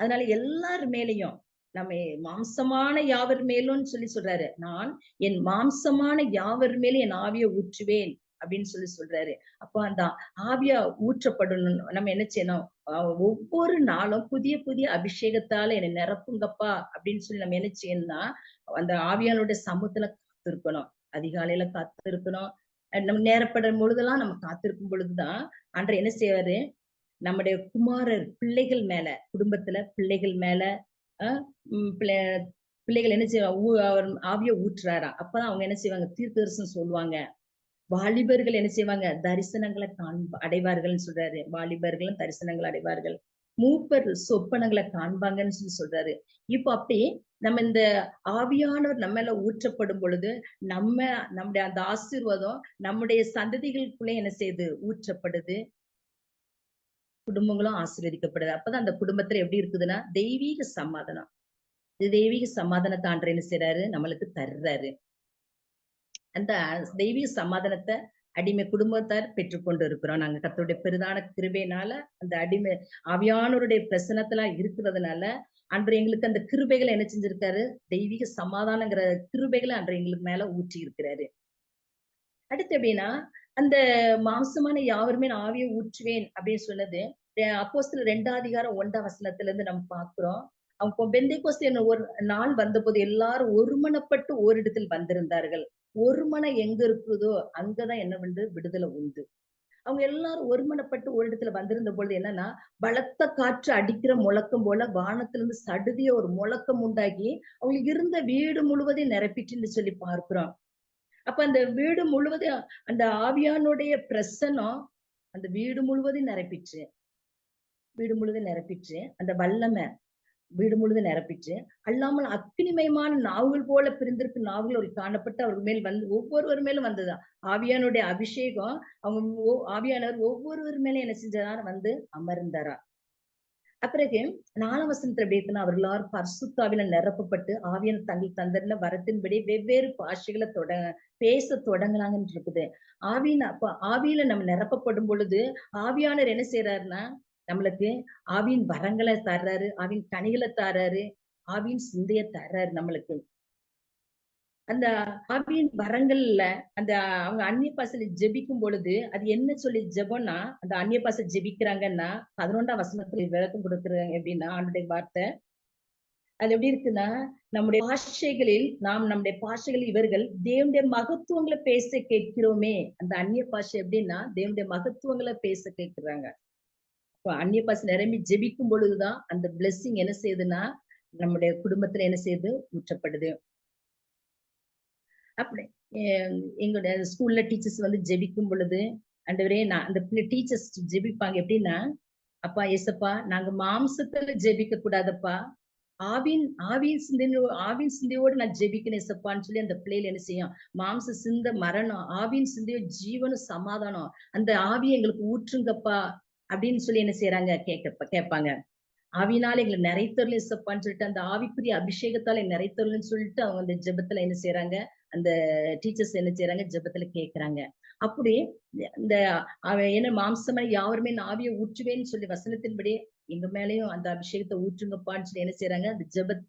அதனால எல்லார் மேலையும் நம்ம மாம்சமான யாவர் மேலும் சொல்லி சொல்றாரு, நான் என் மாம்சமான யாவர் மேலும் என் ஆவியை ஊற்றுவேன் அப்படின்னு சொல்லி சொல்றாரு. அப்போ அந்த ஆவியா ஊற்றப்படணும், நம்ம என்ன செய்யணும், ஒவ்வொரு நாளும் புதிய புதிய அபிஷேகத்தால என்னை நிரப்புங்கப்பா அப்படின்னு சொல்லி நம்ம என்ன செய்யணும்னா, அந்த ஆவியானுடைய சமூகத்துல காத்திருக்கணும், அதிகாலையில காத்திருக்கணும். நம்ம நேரப்படும் பொழுதெல்லாம் நம்ம காத்திருக்கும் பொழுதுதான் அன்று என்ன செய்வாரு, நம்முடைய குமாரர் பிள்ளைகள் மேல, குடும்பத்துல பிள்ளைகள் மேல, அஹ் உம் பிள்ளைகள் என்ன செய்வாங்க, அவர் ஆவிய ஊற்றுறாராம். அப்பதான் அவங்க என்ன செய்வாங்க, தீர்க்கதரிசனம் சொல்லுவாங்க. வாலிபர்கள் என்ன செய்வாங்க, தரிசனங்களை அடைவார்கள்னு சொல்றாரு. வாலிபர்களும் தரிசனங்களை அடைவார்கள். மூப்பர் சொப்பனங்களை காண்பாங்கன்னு சொல்றாரு. இப்ப அப்படி நம்ம இந்த ஆவியானவர் நம்ம மேல ஊற்றப்படும் பொழுது நம்முடைய அந்த ஆசீர்வாதம் நம்முடைய சந்ததிகளுக்குள்ளே என்ன செய்யுது, ஊற்றப்படுது. குடும்பங்களும் ஆசீர்வதிக்கப்படுது. அப்பதான் அந்த குடும்பத்துல எப்படி இருக்குதுன்னா தெய்வீக சமாதானம். தெய்வீக சமாதானத்தை ஆண்டவர் என்ன செய்றாரு, நம்மளுக்கு தர்றாரு. அந்த தெய்வீக சமாதானத்தை அடிமை குடும்பத்தார் பெற்றுக்கொண்டு இருக்கிறோம். நாங்க கர்த்தருடைய பெரிதான கிருபையினால அந்த அடிமை ஆவியானவருடைய பிரசனத்துல இருக்கிறதுனால அன்று எங்களுக்கு அந்த கிருபைகளை என்ன செஞ்சிருக்காரு, தெய்வீக சமாதானங்கிற கிருபைகளை அன்று எங்களுக்கு மேல ஊற்றி இருக்கிறாரு. அடுத்து எப்படின்னா, அந்த மாம்சமான யாவருமே நான் ஆவியை ஊற்றுவேன் அப்படின்னு சொன்னது அப்போஸ்தலர் 2:1 இருந்து நம்ம பார்க்கிறோம். அவங்க பெந்தேகோஸ்து என்ன ஒரு நாள் வந்தபோது எல்லாரும் ஒருமனப்பட்டு ஓரிடத்தில் வந்திருந்தார்கள். ஒரு மனம் எங்க இருக்குதோ அங்கதான் என்ன வந்து விடுதலை உண்டு. அவங்க எல்லாரும் ஒருமனப்பட்டு ஒரு இடத்துல வந்திருந்த பொழுது என்னன்னா, பலத்த காற்று அடிக்கிற முழக்கம் போல வானத்திலிருந்து சடுதிய ஒரு முழக்கம் உண்டாகி அவங்களுக்கு இருந்த வீடு முழுவதையும் நிரப்பிட்டுன்னு சொல்லி பார்க்கிறோம். அப்ப அந்த வீடு முழுவதும் அந்த ஆவியானுடைய பிரசனம் அந்த வீடு முழுவதையும் நிரப்பிச்சு. வீடு முழுவதும் நிரப்பிச்சு அந்த வல்லமை வீடு முழுதும் நிரப்பிச்சு, அல்லாமல் அக்னிமயமான நாவுகள் போல பிரிந்திருக்கு நாவுகள் ஒரு காணப்பட்டு அவர்கள் மேல் வந்து ஒவ்வொருவர் மேலும் வந்ததுதான். ஆவியானுடைய அபிஷேகம் அவங்க ஆவியானவர் ஒவ்வொருவர் மேலும் என்ன செஞ்சாரா வந்து அமர்ந்தாரா. அப்பிறகு 4ஆம் வசனத்துல எப்படி இருக்குன்னா, அவர்கள் எல்லாரும் பரிசுத்தாவில நிரப்பப்பட்டு ஆவியான தங்கள் தந்தர்ல வரத்தின்படி வெவ்வேறு பாஷைகளை பேச தொடங்கினாங்கன்னு இருக்குது. ஆவியில நம்ம நிரப்பப்படும் பொழுது ஆவியானவர் என்ன செய்யறாருன்னா, நம்மளுக்கு ஆவியின் வரங்களை தர்றாரு, ஆவியின் கனிகளை தர்றாரு, ஆவியின் சிந்தைய தர்றாரு நம்மளுக்கு. அந்த ஆவியின் வரங்கள்ல அந்த அவங்க அந்நிய பாசையில ஜெபிக்கும் பொழுது அது என்ன சொல்லி ஜெபம்னா, அந்த அந்நிய பாசை ஜெபிக்கிறாங்கன்னா 11ஆம் வசனத்துல விளக்கம் கொடுக்குறாங்க. எப்படின்னா ஆண்டுடைய வார்த்தை அது எப்படி இருக்குன்னா, நம்முடைய பாஷைகளில் இவர்கள் தேவனுடைய மகத்துவங்களை பேச கேட்கிறோமே. அந்த அந்நிய பாஷை எப்படின்னா தேவனுடைய மகத்துவங்களை பேச கேட்கிறாங்க. அந்நிய பாஷை நிரம்பி ஜெபிக்கும் பொழுதுதான் அந்த பிளெஸிங் என்ன செய்யுதுன்னா நம்முடைய குடும்பத்துல என்ன செய்யுது, ஊற்றப்படுது. அப்படி எங்களுடைய ஸ்கூல்ல டீச்சர்ஸ் வந்து ஜெபிக்கும் பொழுது ஆண்டவரே நான் அந்த டீச்சர்ஸ் ஜெபிப்பாங்க எப்படின்னா, அப்பா ஏசப்பா நாங்க மாம்சத்துல ஜெபிக்க கூடாதப்பா, ஆவியின் சிந்தையோடு நான் ஜெபிக்கணும் ஏசப்பான்னு சொல்லி அந்த பிள்ளைல என்ன செய்யும், மாம்ச சிந்தை மரணம், ஆவியின் சிந்தையோ ஜீவனும் சமாதானம், அந்த ஆவியை எங்களுக்கு ஊற்றுங்கப்பா அப்படின்னு சொல்லி என்ன செய்யறாங்க கேட்பாங்க. ஆவியினால எங்களை நிறைத்தருள் இசப்பான்னு சொல்லிட்டு அந்த ஆவிக்குரிய அபிஷேகத்தால நிறைத்தருள்னு சொல்லிட்டு அவங்க அந்த ஜெபத்துல என்ன செய்யறாங்க, அந்த டீச்சர்ஸ் என்ன செய்யறாங்க, ஜெபத்துல கேட்கறாங்க. அப்படி இந்த என்ன மாம்சமா யாருமே ஆவியை ஊற்றுவேன்னு சொல்லி வசனத்தின்படி எங்க மேலயும் அந்த அபிஷேகத்தை ஊற்றுங்கப்பான்னு சொல்லி என்ன செய்யறாங்க, அந்த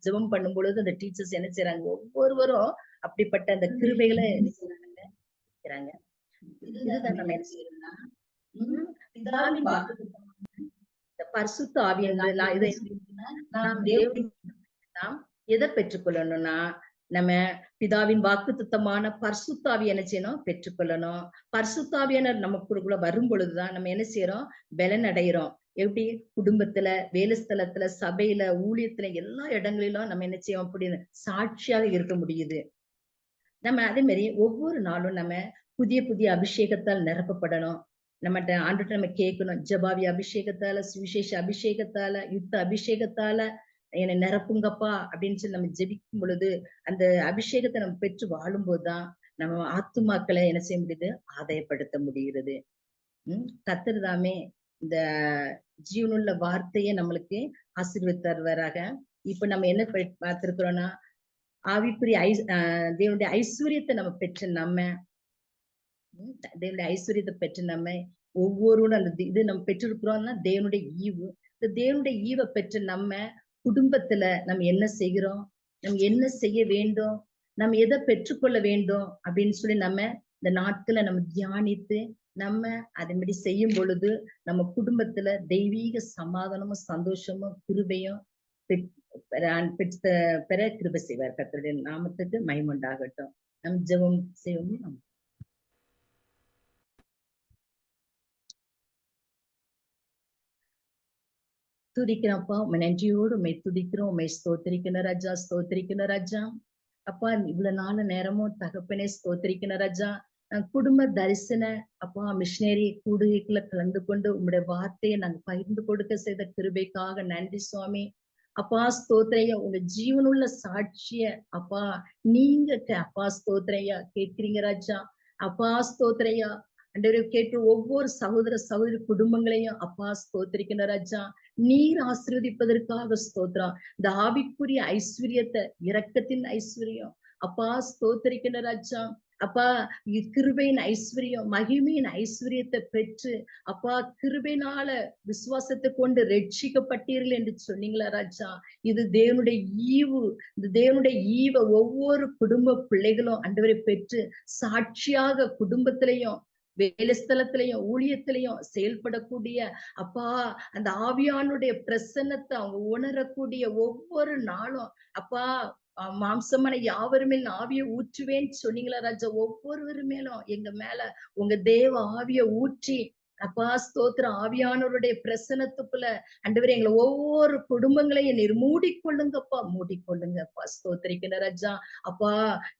ஜெபம் பண்ணும் பொழுது அந்த டீச்சர்ஸ் என்ன செய்யறாங்க, ஒவ்வொருவரும் அப்படிப்பட்ட அந்த கிருபைகளை என்ன செய்யறாங்க. இதுதான் நம்ம என்ன செய்யறோம்னா பரிசுத்த ஆவி என்று நாம் எதை பெற்றுக்கொள்ளணும்னா, நம்ம பிதாவின் வாக்குத்தத்தமான பரிசுத்தாவி என்ன செய்யணும், பெற்றுக்கொள்ளணும். பரிசுத்தாவியான நமக்குள்ள வரும் பொழுதுதான் நம்ம என்ன செய்யறோம், பலன் அடைகிறோம். எப்படி குடும்பத்துல, வேலை ஸ்தலத்துல, சபையில, ஊழியத்துல எல்லா இடங்களிலும் நம்ம என்ன செய்யோம் அப்படின்னு சாட்சியாக இருக்க முடியுது. நம்ம அதே மாதிரி ஒவ்வொரு நாளும் நம்ம புதிய புதிய அபிஷேகத்தால் நிரப்பப்படணும். நம்மகிட்ட ஆண்டுட்டு நம்ம கேட்கணும், ஜபாவி அபிஷேகத்தால, சுவிசேஷ அபிஷேகத்தால, யுத்த அபிஷேகத்தால என்னை நிரப்புங்கப்பா அப்படின்னு சொல்லி நம்ம ஜெபிக்கும் பொழுது அந்த அபிஷேகத்தை நம்ம பெற்று வாழும் போதுதான் நம்ம ஆத்துமாக்களை என்ன செய்ய முடியுது, ஆதாயப்படுத்த முடிகிறது. கர்த்தர்தாமே இந்த ஜீவனுள்ள வார்த்தையை நம்மளுக்கு ஆசீர்வதித்தருவராக. இப்ப நம்ம என்ன பார்த்திருக்கிறோம்னா, ஆவிக்குரிய தேவனுடைய ஐஸ்வர்யத்தை நம்ம பெற்ற தேவனுடைய ஐஸ்வர்யத்தை பெற்று நம்ம ஒவ்வொருவரும் அந்த இது நம்ம பெற்றிருக்கிறோம்னா தேவனுடைய ஈவு. இந்த தேவனுடைய ஈவை பெற்ற நம்ம குடும்பத்துல நம்ம என்ன செய்கிறோம், நம்ம என்ன செய்ய வேண்டும், நம்ம எதை பெற்றுக்கொள்ள வேண்டும் அப்படின்னு சொல்லி நம்ம இந்த நாட்களை நம்ம தியானித்து நம்ம அதன்படி செய்யும் பொழுது நம்ம குடும்பத்துல தெய்வீக சமாதானமும் சந்தோஷமும் கிருபையும் பெற கிருபை செய்வார். கர்த்தருடைய நாமத்துக்கு மகிமையுண்டாகட்டும். நம் ஜெபம் செய்வோம். துதிக்கிறோம்ப்பா. உம்மை நன்றியோடு உம்மை துதிக்கிறோம். உம்மை ஸ்தோத்திரிக்கணும் ராஜா, ஸ்தோத்திரிக்கணும் ராஜா. அப்பா இவ்வளவு நாள் நேரமும் தகப்பனே ஸ்தோத்திரிக்கணும் ராஜா. குடும்ப தரிசன அப்பா மிஷினரி கூடுகைக்குள்ள கலந்து கொண்டு உம்முடைய வார்த்தையை நாங்க பகிர்ந்து கொடுக்க செய்த கிருபைக்காக நன்றி சுவாமி. அப்பா ஸ்தோத்திரையா உங்க ஜீவனுள்ள சாட்சிய அப்பா நீங்க அப்பா ஸ்தோத்திரையா கேட்கிறீங்க ராஜா. அப்பா ஸ்தோத்திரையா ஆண்டவரே கேட்டு ஒவ்வொரு சகோதர சகோதரி குடும்பங்களையும் அப்பா ஸ்தோத்திரிக்கணும் ராஜா. நீர் ஆசீர்வதிப்பதற்காக ஸ்தோத்திரம். இந்த ஆவிக்குரிய ஐஸ்வர்யத்தை இரக்கத்தின் ஐஸ்வர்யம் அப்பா ஸ்தோத்திரிக்கணும் ராஜா. அப்பா கிருபையின் ஐஸ்வர்யம் மகிமையின் ஐஸ்வர்யத்தை பெற்று அப்பா கிருபையினால விசுவாசத்தை கொண்டு ரட்சிக்கப்பட்டீர்கள் என்று சொன்னீங்களா ராஜா. இது தேவனுடைய ஈவு. இந்த தேவனுடைய ஈவை ஒவ்வொரு குடும்ப பிள்ளைகளும் ஆண்டவரை பெற்று சாட்சியாக குடும்பத்திலையும் வேலை ஸ்தலத்திலையும் ஊழியத்திலையும் செயல்படக்கூடிய அப்பா அந்த ஆவியானுடைய பிரசன்னத்தை அவங்க உணரக்கூடிய ஒவ்வொரு நாளும் அப்பா மாம்சமான யாவர் மேல் ஆவியை ஊற்றுவேன்னு சொன்னீங்களா ராஜா. ஒவ்வொருவர் மேலும் எங்க மேல உங்க தேவ ஆவியை ஊற்றி அப்பா ஸ்தோத்திரம் ஆவியானவருடைய பிரசனத்துக்குள்ள ஆண்டவரே எங்களை ஒவ்வொரு குடும்பங்களையும் நீர் மூடிக்கொள்ளுங்கப்பா, மூடிக்கொள்ளுங்கப்பா. ஸ்தோத்திரிக்கிற ராஜா. அப்பா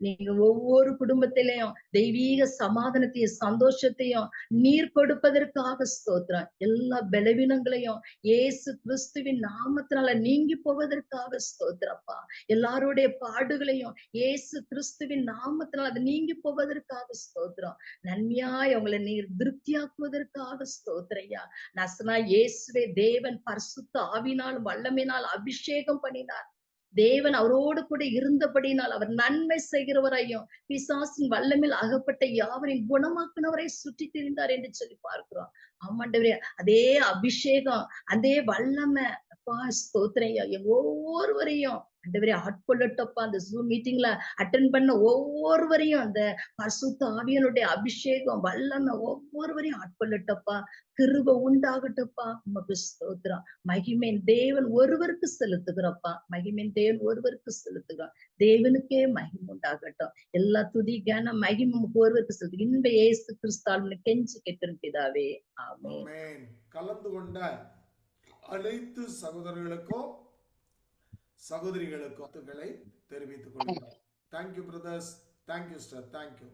நீங்க ஒவ்வொரு குடும்பத்திலையும் தெய்வீக சமாதானத்தையும் சந்தோஷத்தையும் நீர் கொடுப்பதற்காக ஸ்தோத்திரம். எல்லா பலவீனங்களையும் இயேசு கிறிஸ்துவின் நாமத்தினால நீங்கி போவதற்காக ஸ்தோத்திரப்பா. எல்லாருடைய பாடுகளையும் இயேசு கிறிஸ்துவின் நாமத்தினால அது நீங்கி போவதற்காக ஸ்தோத்திரம். நன்மையாய் அவங்களை நீர் திருப்தியாக்குவதற்காக ஸ்தோத்திரையா. நசனா இயேசுவே தேவன் பரிசுத்த ஆவியினால் வல்லமையினால் அபிஷேகம் பண்ணினார். தேவன் அவரோடு கூட இருந்தபடினால் அவர் நன்மை செய்கிறவரையும் பிசாசின் வல்லமையில் அகப்பட்ட யாவரையும் குணமாக்குனவரை சுற்றி திரிந்தார் என்று சொல்லி பார்க்கிறோம். ஆமாண்டவரே அதே அபிஷேகம் அதே வல்லமை அப்பா ஸ்தோத்திரையா ஒவ்வொருவரையும் ஆண்டவரே ஆட்கொள்ளட்டப்பா. அந்த ஜூம் மீட்டிங்ல அட்டென்ட் பண்ண ஒவ்வொருவரையும் அந்த பரிசுத்த ஆவியனுடைய அபிஷேகம் வல்லமை ஒவ்வொருவரையும் ஆட்கொள்ளட்டப்பா. கிருபை உண்டாகட்டப்பா. உமக்கு ஸ்தோத்திரம். மகிமையின் தேவன் ஒருவருக்கு செலுத்துகிறப்பா. மகிமையின் தேவன் ஒருவருக்கு செலுத்துகிறோம். தேவனுக்கே மகிமை உண்டாகட்டும். எல்லா துதி கன மகிமை ஒருவருக்கு செலுத்து. இந்த இயேசு கிறிஸ்தால் கெஞ்சி கேட்டிருக்கும் பிதாவே. ஆமென். கலந்து கொண்ட அனைத்து சகோதரர்களுக்கும் சகோதரிகளுக்கும் தெரிவித்துக் கொள்கிறோம். Thank you brothers, thank you sister, thank you.